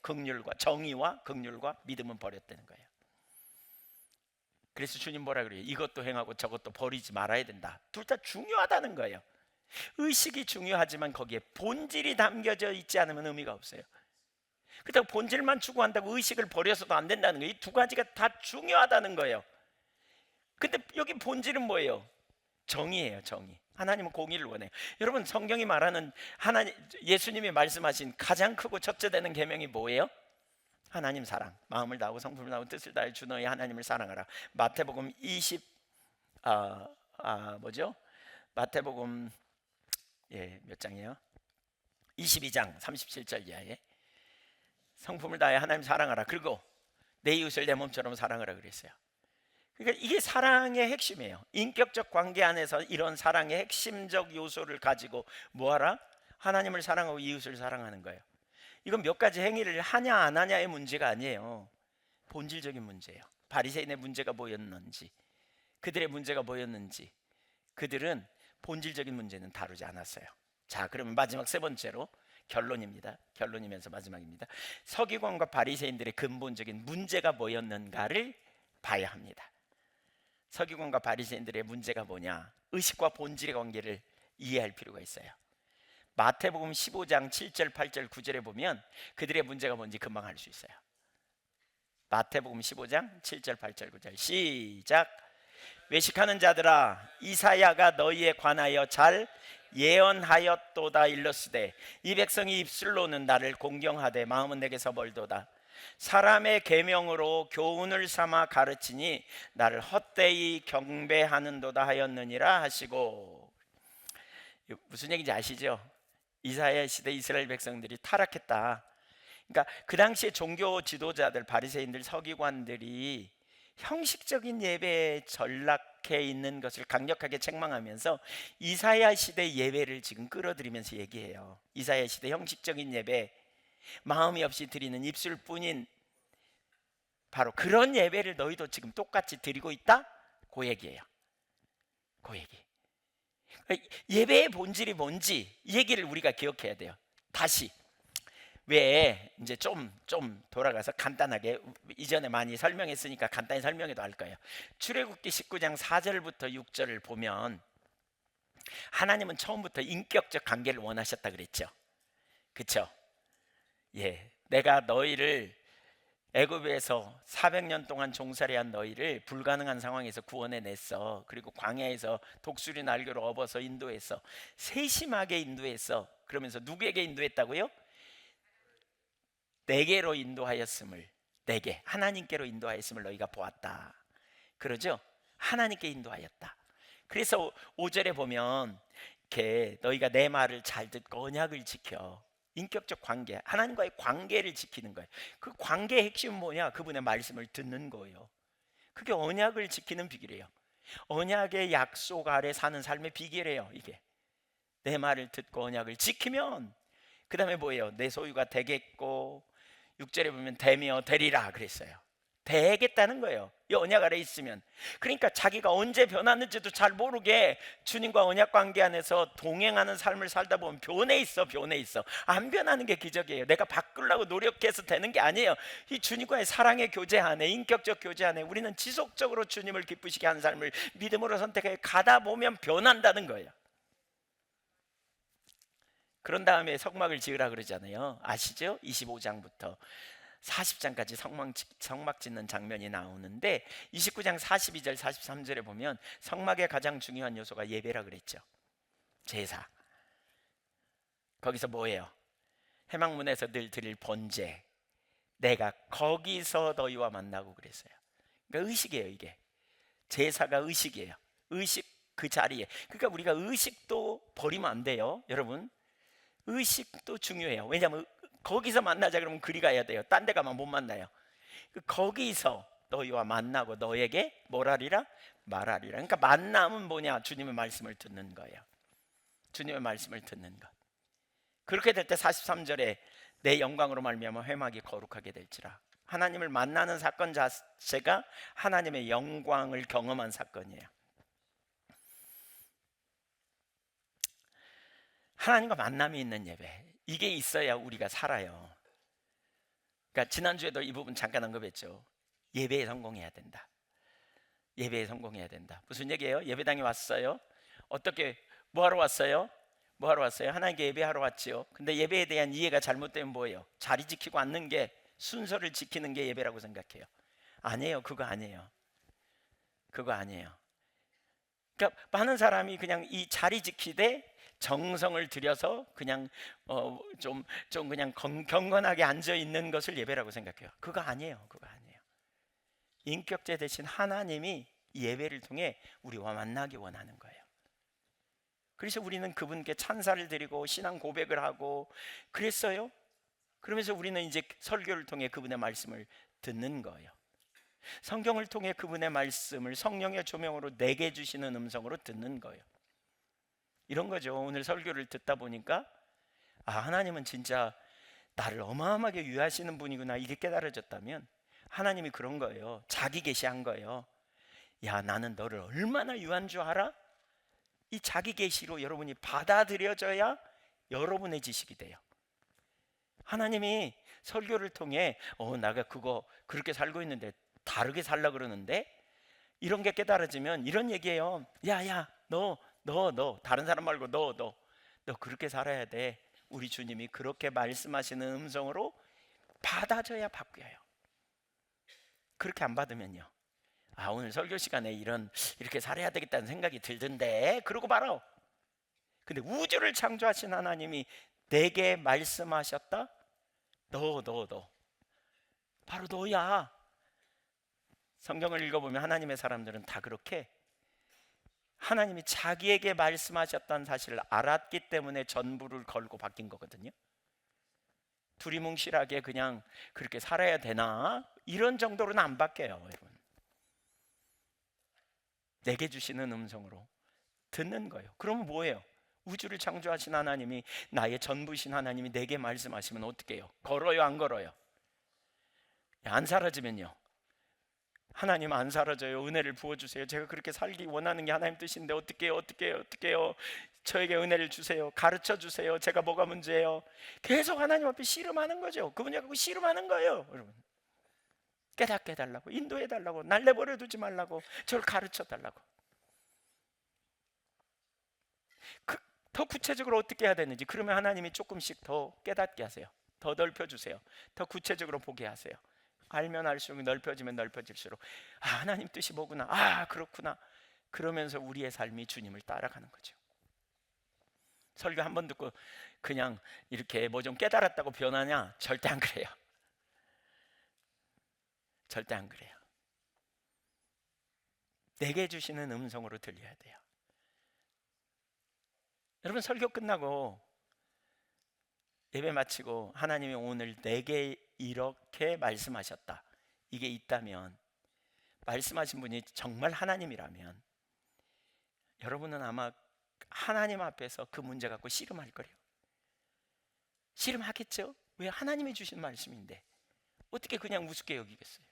정의와 긍휼과 믿음은 버렸다는 거예요. 그래서 주님 뭐라 그래요? 이것도 행하고 저것도 버리지 말아야 된다. 둘 다 중요하다는 거예요. 의식이 중요하지만 거기에 본질이 담겨져 있지 않으면 의미가 없어요. 그렇다고 본질만 추구한다고 의식을 버려서도 안 된다는 거예요. 이 두 가지가 다 중요하다는 거예요. 근데 여기 본질은 뭐예요? 정의예요. 정의. 하나님은 공의를 원해요. 여러분, 성경이 말하는 예수님이 말씀하신 가장 크고 첫째 되는 계명이 뭐예요? 하나님 사랑. 마음을 다하고 성품을 다하고 뜻을 다해 주 너희 하나님을 사랑하라. 마태복음 마태복음 몇 장이에요? 22장 37절 이하에 성품을 다해 하나님 사랑하라. 그리고 내 이웃을 내 몸처럼 사랑하라 그랬어요. 그러니까 이게 사랑의 핵심이에요. 인격적 관계 안에서 이런 사랑의 핵심적 요소를 가지고 뭐하라? 하나님을 사랑하고 이웃을 사랑하는 거예요. 이건 몇 가지 행위를 하냐 안 하냐의 문제가 아니에요. 본질적인 문제예요. 바리새인의 문제가 뭐였는지, 그들의 문제가 뭐였는지 그들은 본질적인 문제는 다루지 않았어요. 자, 그러면 마지막 세 번째로 결론입니다. 결론이면서 마지막입니다. 서기관과 바리새인들의 근본적인 문제가 뭐였는가를 봐야 합니다. 서기관과 바리새인들의 문제가 뭐냐? 의식과 본질의 관계를 이해할 필요가 있어요. 마태복음 15장 7절, 8절, 9절에 보면 그들의 문제가 뭔지 금방 알 수 있어요. 마태복음 15장 7절 8절 9절 시작. 외식하는 자들아, 이사야가 너희에 관하여 잘 예언하였도다. 일러스되 이 백성이 입술로는 나를 공경하되 마음은 내게서 멀도다. 사람의 계명으로 교훈을 삼아 가르치니 나를 헛되이 경배하는도다 하였느니라 하시고. 무슨 얘기인지 아시죠? 이사야 시대 이스라엘 백성들이 타락했다. 그러니까 그 당시에 종교 지도자들, 바리새인들, 서기관들이 형식적인 예배에 전락해 있는 것을 강력하게 책망하면서 이사야 시대 예배를 지금 끌어들이면서 얘기해요. 이사야 시대 형식적인 예배, 마음이 없이 드리는 입술뿐인 바로 그런 예배를 너희도 지금 똑같이 드리고 있다? 그 얘기예요. 그 얘기. 예배의 본질이 뭔지 이 얘기를 우리가 기억해야 돼요. 다시 왜 이제 좀 돌아가서 간단하게, 이전에 많이 설명했으니까 간단히 설명해도 할 거예요. 출애굽기 19장 4절부터 6절을 보면 하나님은 처음부터 인격적 관계를 원하셨다 그랬죠. 그렇죠? 예, 내가 너희를 애굽에서 400년 동안 종살이한 너희를 불가능한 상황에서 구원해 냈어. 그리고 광야에서 독수리 날개로 업어서 인도했어. 세심하게 인도했어. 그러면서 누구에게 인도했다고요? 내게로 인도하였음을, 내게 하나님께로 인도하였음을 너희가 보았다. 그러죠? 하나님께 인도하였다. 그래서 5절에 보면 이렇게 너희가 내 말을 잘 듣고 언약을 지켜. 인격적 관계, 하나님과의 관계를 지키는 거예요. 그 관계의 핵심은 뭐냐? 그분의 말씀을 듣는 거예요. 그게 언약을 지키는 비결이에요. 언약의 약속 아래 사는 삶의 비결이에요. 이게 내 말을 듣고 언약을 지키면, 그 다음에 뭐예요? 내 소유가 되겠고, 6절에 보면 되며 되리라 그랬어요. 되겠다는 거예요. 이 언약 아래 있으면. 그러니까 자기가 언제 변하는지도 잘 모르게 주님과 언약 관계 안에서 동행하는 삶을 살다 보면 변해 있어. 안 변하는 게 기적이에요. 내가 바꾸려고 노력해서 되는 게 아니에요. 이 주님과의 사랑의 교제 안에, 인격적 교제 안에 우리는 지속적으로 주님을 기쁘시게 하는 삶을 믿음으로 선택해 가다 보면 변한다는 거예요. 그런 다음에 성막을 지으라 그러잖아요. 아시죠? 25장부터 40장까지 성막 짓는 장면이 나오는데 29장 42절 43절에 보면 성막의 가장 중요한 요소가 예배라 그랬죠. 제사. 거기서 뭐예요? 회막문에서 늘 드릴 번제, 내가 거기서 너희와 만나고 그랬어요. 그러니까 의식이에요. 이게 제사가 의식이에요. 의식, 그 자리에. 그러니까 우리가 의식도 버리면 안 돼요. 여러분, 의식도 중요해요. 왜냐하면 거기서 만나자 그러면 그리 가야 돼요. 딴 데 가면 못 만나요. 거기서 너희와 만나고 너에게 뭐라리라? 말하리라. 그러니까 만남은 뭐냐? 주님의 말씀을 듣는 거예요. 주님의 말씀을 듣는 것. 그렇게 될 때 43절에 내 영광으로 말미암아 회막이 거룩하게 될지라. 하나님을 만나는 사건 자체가 하나님의 영광을 경험한 사건이에요. 하나님과 만남이 있는 예배, 이게 있어야 우리가 살아요. 그러니까 지난주에도 이 부분 잠깐 언급했죠. 예배에 성공해야 된다. 예배에 성공해야 된다. 무슨 얘기예요? 예배당에 왔어요. 어떻게, 뭐하러 왔어요? 뭐하러 왔어요? 하나님께 예배하러 왔지요. 근데 예배에 대한 이해가 잘못되면 뭐예요? 자리 지키고 앉는 게, 순서를 지키는 게 예배라고 생각해요. 아니에요. 그거 아니에요. 그러니까 많은 사람이 그냥 이 자리 지키되 정성을 들여서 그냥 좀 그냥 경건하게 앉아 있는 것을 예배라고 생각해요. 그거 아니에요. 인격제 대신 하나님이 예배를 통해 우리와 만나기 원하는 거예요. 그래서 우리는 그분께 찬사를 드리고 신앙 고백을 하고 그랬어요. 그러면서 우리는 이제 설교를 통해 그분의 말씀을 듣는 거예요. 성경을 통해 그분의 말씀을 성령의 조명으로 내게 주시는 음성으로 듣는 거예요. 이런 거죠. 오늘 설교를 듣다 보니까 하나님은 진짜 나를 어마어마하게 유하시는 분이구나, 이게 깨달아졌다면 하나님이 그런 거예요. 자기 계시한 거예요. 야, 나는 너를 얼마나 유한 줄 알아? 이 자기 계시로 여러분이 받아들여져야 여러분의 지식이 돼요. 하나님이 설교를 통해 내가 그거 그렇게 살고 있는데 다르게 살라 그러는데, 이런 게 깨달아지면 이런 얘기예요. 야야, 너 다른 사람 말고 너 그렇게 살아야 돼. 우리 주님이 그렇게 말씀하시는 음성으로 받아줘야 바뀌어요. 그렇게 안 받으면요, 오늘 설교 시간에 이렇게 살아야 되겠다는 생각이 들던데, 그러고 말아. 근데 우주를 창조하신 하나님이 내게 말씀하셨다? 너 바로 너야. 성경을 읽어보면 하나님의 사람들은 다 그렇게 하나님이 자기에게 말씀하셨다는 사실을 알았기 때문에 전부를 걸고 바뀐 거거든요. 두리뭉실하게 그냥 그렇게 살아야 되나? 이런 정도로는 안 바뀌어요, 여러분. 내게 주시는 음성으로 듣는 거예요. 그러면 뭐예요? 우주를 창조하신 하나님이, 나의 전부신 하나님이 내게 말씀하시면 어떻게 해요? 걸어요, 안 걸어요? 안 사라지면요, 하나님 안 사라져요. 은혜를 부어주세요. 제가 그렇게 살기 원하는 게 하나님 뜻인데 어떻게 해요? 저에게 은혜를 주세요. 가르쳐 주세요. 제가 뭐가 문제예요? 계속 하나님 앞에 씨름하는 거죠. 그분이 갖고 씨름하는 거예요, 여러분. 깨닫게 해달라고, 인도해달라고, 날 내버려 두지 말라고, 저를 가르쳐 달라고. 더 구체적으로 어떻게 해야 되는지, 그러면 하나님이 조금씩 더 깨닫게 하세요. 더 넓혀주세요. 더 구체적으로 보게 하세요. 알면 알수록, 넓혀지면 넓혀질수록 하나님 뜻이 뭐구나, 그렇구나. 그러면서 우리의 삶이 주님을 따라가는 거죠. 설교 한 번 듣고 그냥 이렇게 뭐 좀 깨달았다고 변하냐? 절대 안 그래요. 절대 안 그래요. 내게 주시는 음성으로 들려야 돼요. 여러분, 설교 끝나고 예배 마치고 하나님이 오늘 내게 이렇게 말씀하셨다, 이게 있다면, 말씀하신 분이 정말 하나님이라면 여러분은 아마 하나님 앞에서 그 문제 갖고 씨름할 거래요. 씨름하겠죠? 왜? 하나님이 주신 말씀인데 어떻게 그냥 우습게 여기겠어요?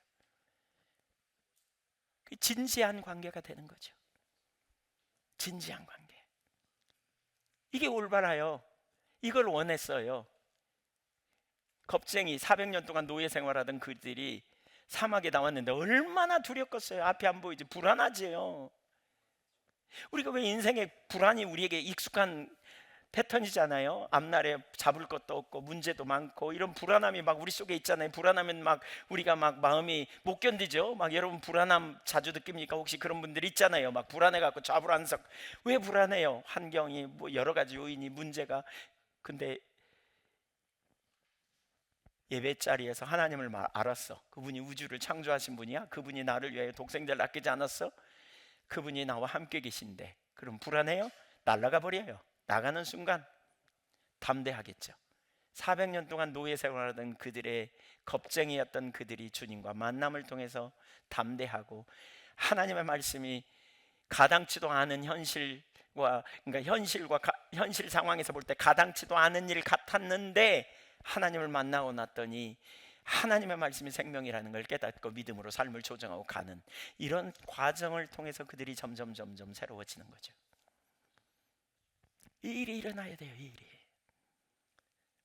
그 진지한 관계가 되는 거죠. 진지한 관계. 이게 올바라요. 이걸 원했어요. 겁쟁이 400년 동안 노예 생활하던 그들이 사막에 나왔는데 얼마나 두렵겠어요. 앞이 안 보이지. 불안하지요. 우리가 왜 인생의 불안이 우리에게 익숙한 패턴이잖아요. 앞날에 잡을 것도 없고 문제도 많고 이런 불안함이 막 우리 속에 있잖아요. 불안하면 막 우리가 막 마음이 못 견디죠. 막 여러분 불안함 자주 느낍니까? 혹시 그런 분들 있잖아요. 막 불안해갖고 좌불안석. 왜 불안해요? 환경이 뭐 여러 가지 요인이 문제가. 근데 예배 자리에서 하나님을 알았어. 그분이 우주를 창조하신 분이야. 그분이 나를 위하여 독생자를 아끼지 않았어. 그분이 나와 함께 계신데 그럼 불안해요? 날아가 버려요. 나가는 순간 담대하겠죠. 400년 동안 노예 생활하던 그들의 겁쟁이였던 그들이 주님과 만남을 통해서 담대하고, 하나님의 말씀이 가당치도 않은 현실과, 그러니까 현실 상황에서 볼 때 가당치도 않은 일 같았는데 하나님을 만나고 났더니 하나님의 말씀이 생명이라는 걸 깨닫고 믿음으로 삶을 조정하고 가는 이런 과정을 통해서 그들이 점점 새로워지는 거죠. 이 일이 일어나야 돼요. 이 일이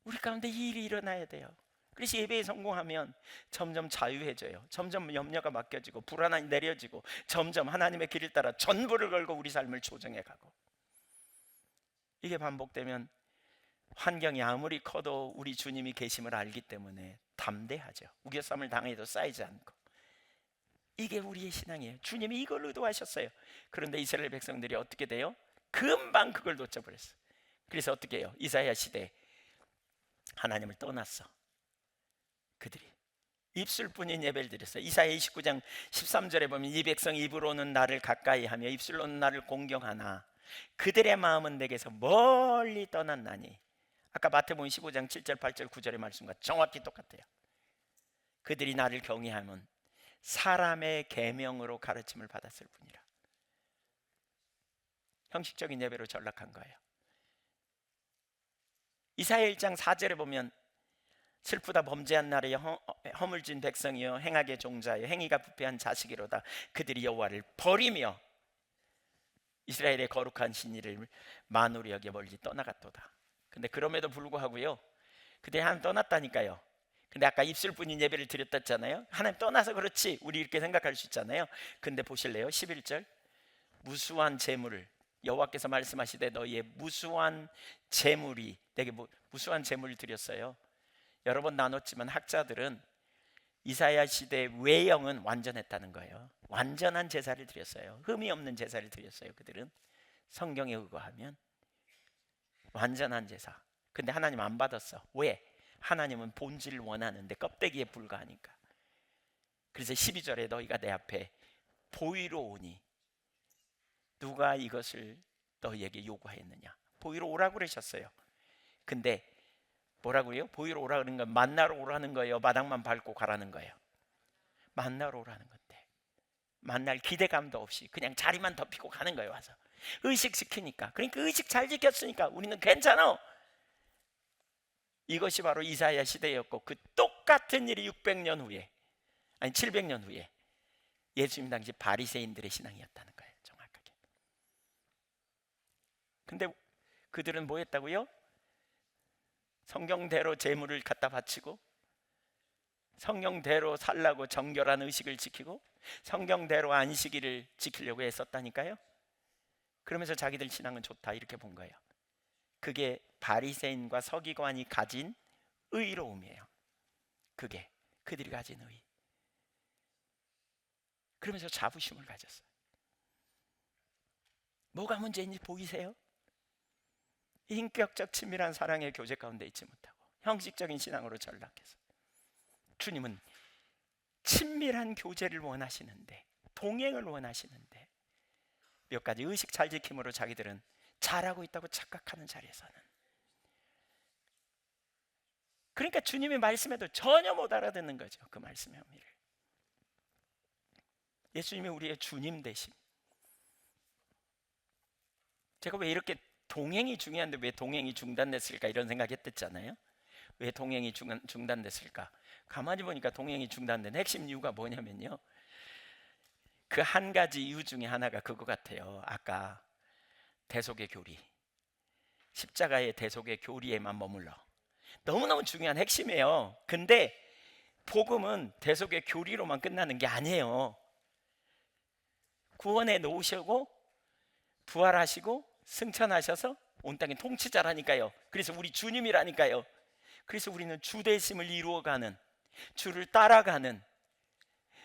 우리 가운데 이 일이 일어나야 돼요. 그래서 예배에 성공하면 점점 자유해져요. 점점 염려가 맡겨지고 불안함이 내려지고 점점 하나님의 길을 따라 전부를 걸고 우리 삶을 조정해가고, 이게 반복되면 환경이 아무리 커도 우리 주님이 계심을 알기 때문에 담대하죠. 우겨쌈을 당해도 쌓이지 않고. 이게 우리의 신앙이에요. 주님이 이걸 의도하셨어요. 그런데 이스라엘 백성들이 어떻게 돼요? 금방 그걸 놓쳐버렸어. 그래서 어떻게 해요? 이사야 시대에 하나님을 떠났어. 그들이 입술뿐인 예배를 드렸어요. 이사야 29장 13절에 보면 이 백성 입으로는 나를 가까이 하며 입술로는 나를 공경하나 그들의 마음은 내게서 멀리 떠났나니. 아까 마태복음 15장 7절 8절 9절의 말씀과 정확히 똑같아요. 그들이 나를 경외하면 사람의 계명으로 가르침을 받았을 뿐이라. 형식적인 예배로 전락한 거예요. 이사야 1장 4절에 보면 슬프다 범죄한 날에 허물진 백성이여 행악의 종자여 행위가 부패한 자식이로다. 그들이 여호와를 버리며 이스라엘의 거룩한 신의를 만으로 여겨 멀리 떠나갔도다. 근데 그럼에도 불구하고요, 그들이 하나님 떠났다니까요. 근데 아까 입술뿐인 예배를 드렸다잖아요. 하나님 떠나서 그렇지 우리 이렇게 생각할 수 있잖아요. 근데 보실래요? 11절 무수한 재물을 여호와께서 말씀하시되 너희의 무수한 재물이 내게 무수한 재물을 드렸어요. 여러 번 나눴지만 학자들은 이사야 시대의 외형은 완전했다는 거예요. 완전한 제사를 드렸어요. 흠이 없는 제사를 드렸어요. 그들은 성경에 의거하면 완전한 제사. 근데 하나님 안 받았어. 왜? 하나님은 본질을 원하는데 껍데기에 불과하니까. 그래서 12절에 너희가 내 앞에 보위로 오니 누가 이것을 너희에게 요구하였느냐. 보위로 오라고 그러셨어요. 근데 뭐라고요? 보위로 오라 그러는 건 만나러 오라는 거예요? 마당만 밟고 가라는 거예요? 만나러 오라는 건데 만날 기대감도 없이 그냥 자리만 덮이고 가는 거예요. 와서 의식시키니까. 그러니까 의식 잘 지켰으니까 우리는 괜찮아. 이것이 바로 이사야 시대였고 그 똑같은 일이 600년 후에, 아니 700년 후에 예수님 당시 바리새인들의 신앙이었다는 거예요. 정확하게. 근데 그들은 뭐 했다고요? 성경대로 제물을 갖다 바치고 성경대로 살라고 정결한 의식을 지키고 성경대로 안식일을 지키려고 했었다니까요. 그러면서 자기들 신앙은 좋다 이렇게 본 거예요. 그게 바리새인과 서기관이 가진 의로움이에요. 그게 그들이 가진 의. 그러면서 자부심을 가졌어요. 뭐가 문제인지 보이세요? 인격적 친밀한 사랑의 교제 가운데 있지 못하고 형식적인 신앙으로 전락해서. 주님은 친밀한 교제를 원하시는데, 동행을 원하시는데 몇 가지 의식 잘 지킴으로 자기들은 잘하고 있다고 착각하는 자리에서는, 그러니까 주님의 말씀에도 전혀 못 알아듣는 거죠. 그 말씀의 의미를. 예수님이 우리의 주님 되심. 제가 왜 이렇게 동행이 중요한데 왜 동행이 중단됐을까 이런 생각했댔잖아요. 왜 동행이 중단됐을까? 가만히 보니까 동행이 중단된 핵심 이유가 뭐냐면요, 그 한 가지 이유 중에 하나가 그거 같아요. 아까 대속의 교리, 십자가의 대속의 교리에만 머물러. 너무너무 중요한 핵심이에요. 근데 복음은 대속의 교리로만 끝나는 게 아니에요. 구원해 놓으시고 부활하시고 승천하셔서 온 땅의 통치자라니까요. 그래서 우리 주님이라니까요. 그래서 우리는 주 되심을 이루어가는, 주를 따라가는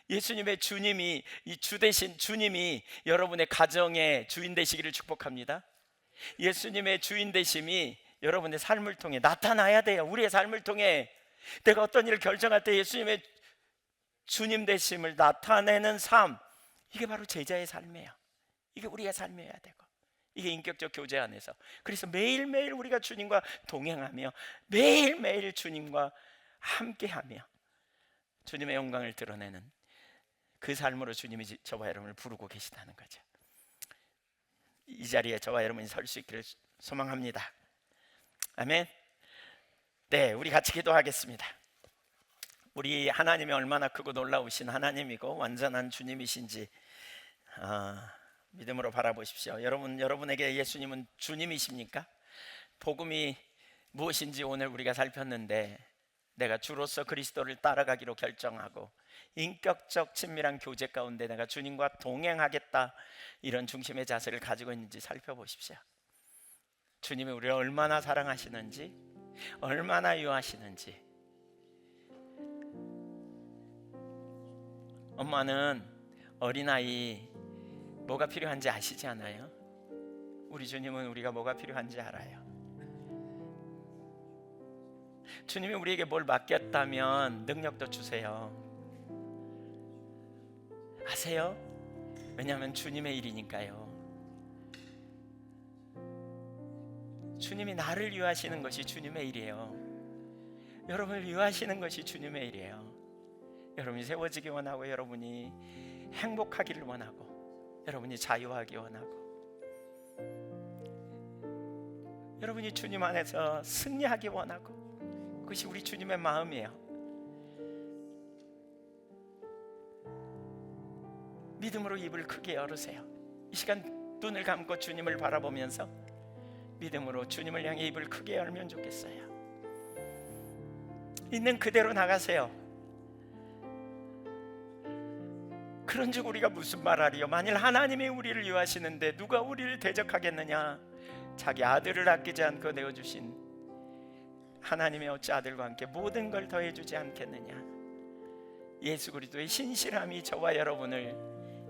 예수님의 주님이, 이 주 되신 주님이 여러분의 가정의 주인 되시기를 축복합니다. 예수님의 주인 되심이 여러분의 삶을 통해 나타나야 돼요. 우리의 삶을 통해. 내가 어떤 일을 결정할 때 예수님의 주님 되심을 나타내는 삶, 이게 바로 제자의 삶이에요. 이게 우리의 삶이어야 되고, 이게 인격적 교제 안에서. 그래서 매일매일 우리가 주님과 동행하며 매일매일 주님과 함께하며 주님의 영광을 드러내는 그 삶으로 주님이 저와 여러분을 부르고 계시다는 거죠. 이 자리에 저와 여러분이 설 수 있기를 소망합니다. 아멘. 네, 우리 같이 기도하겠습니다. 우리 하나님이 얼마나 크고 놀라우신 하나님이고 완전한 주님이신지 믿음으로 바라보십시오. 여러분에게 예수님은 주님이십니까? 복음이 무엇인지 오늘 우리가 살폈는데, 내가 주로서 그리스도를 따라가기로 결정하고 인격적 친밀한 교제 가운데 내가 주님과 동행하겠다, 이런 중심의 자세를 가지고 있는지 살펴보십시오. 주님이 우리를 얼마나 사랑하시는지, 얼마나 유하시는지. 엄마는 어린아이 뭐가 필요한지 아시지 않아요? 우리 주님은 우리가 뭐가 필요한지 알아요. 주님이 우리에게 뭘 맡겼다면 능력도 주세요. 아세요? 왜냐하면 주님의 일이니까요. 주님이 나를 위하시는 것이 주님의 일이에요. 여러분을 위하시는 것이 주님의 일이에요. 여러분이 세워지기 원하고, 여러분이 행복하기를 원하고, 여러분이 자유하기 원하고, 여러분이 주님 안에서 승리하기 원하고, 그것이 우리 주님의 마음이에요. 믿음으로 입을 크게 열으세요. 이 시간 눈을 감고 주님을 바라보면서 믿음으로 주님을 향해 입을 크게 열면 좋겠어요. 있는 그대로 나가세요. 그런즉 우리가 무슨 말하리요? 만일 하나님이 우리를 위하시는데 누가 우리를 대적하겠느냐? 자기 아들을 아끼지 않고 내어주신 하나님의 어찌 아들과 함께 모든 걸 더해주지 않겠느냐? 예수 그리스도의 신실함이 저와 여러분을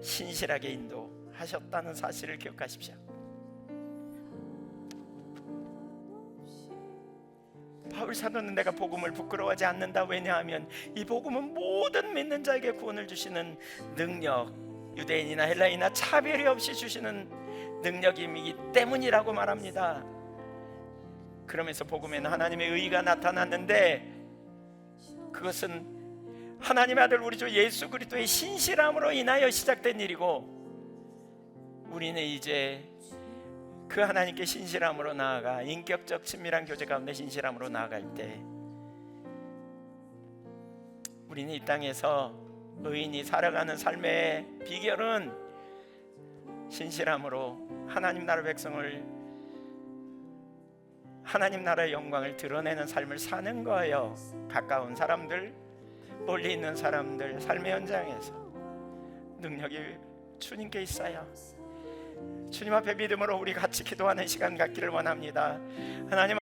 신실하게 인도하셨다는 사실을 기억하십시오. 바울 사도는 내가 복음을 부끄러워하지 않는다. 왜냐하면 이 복음은 모든 믿는 자에게 구원을 주시는 능력, 유대인이나 헬라인이나 차별이 없이 주시는 능력이기 때문이라고 말합니다. 그러면서 복음에는 하나님의 의가 나타났는데 그것은 하나님의 아들 우리 주 예수 그리스도의 신실함으로 인하여 시작된 일이고, 우리는 이제 그 하나님께 신실함으로 나아가 인격적 친밀한 교제 가운데 신실함으로 나아갈 때 우리는 이 땅에서 의인이 살아가는 삶의 비결은 신실함으로 하나님 나라 백성을, 하나님 나라의 영광을 드러내는 삶을 사는 거예요. 가까운 사람들, 멀리 있는 사람들 삶의 현장에서 능력이 주님께 있어요. 주님 앞에 믿음으로 우리 같이 기도하는 시간 갖기를 원합니다. 하나님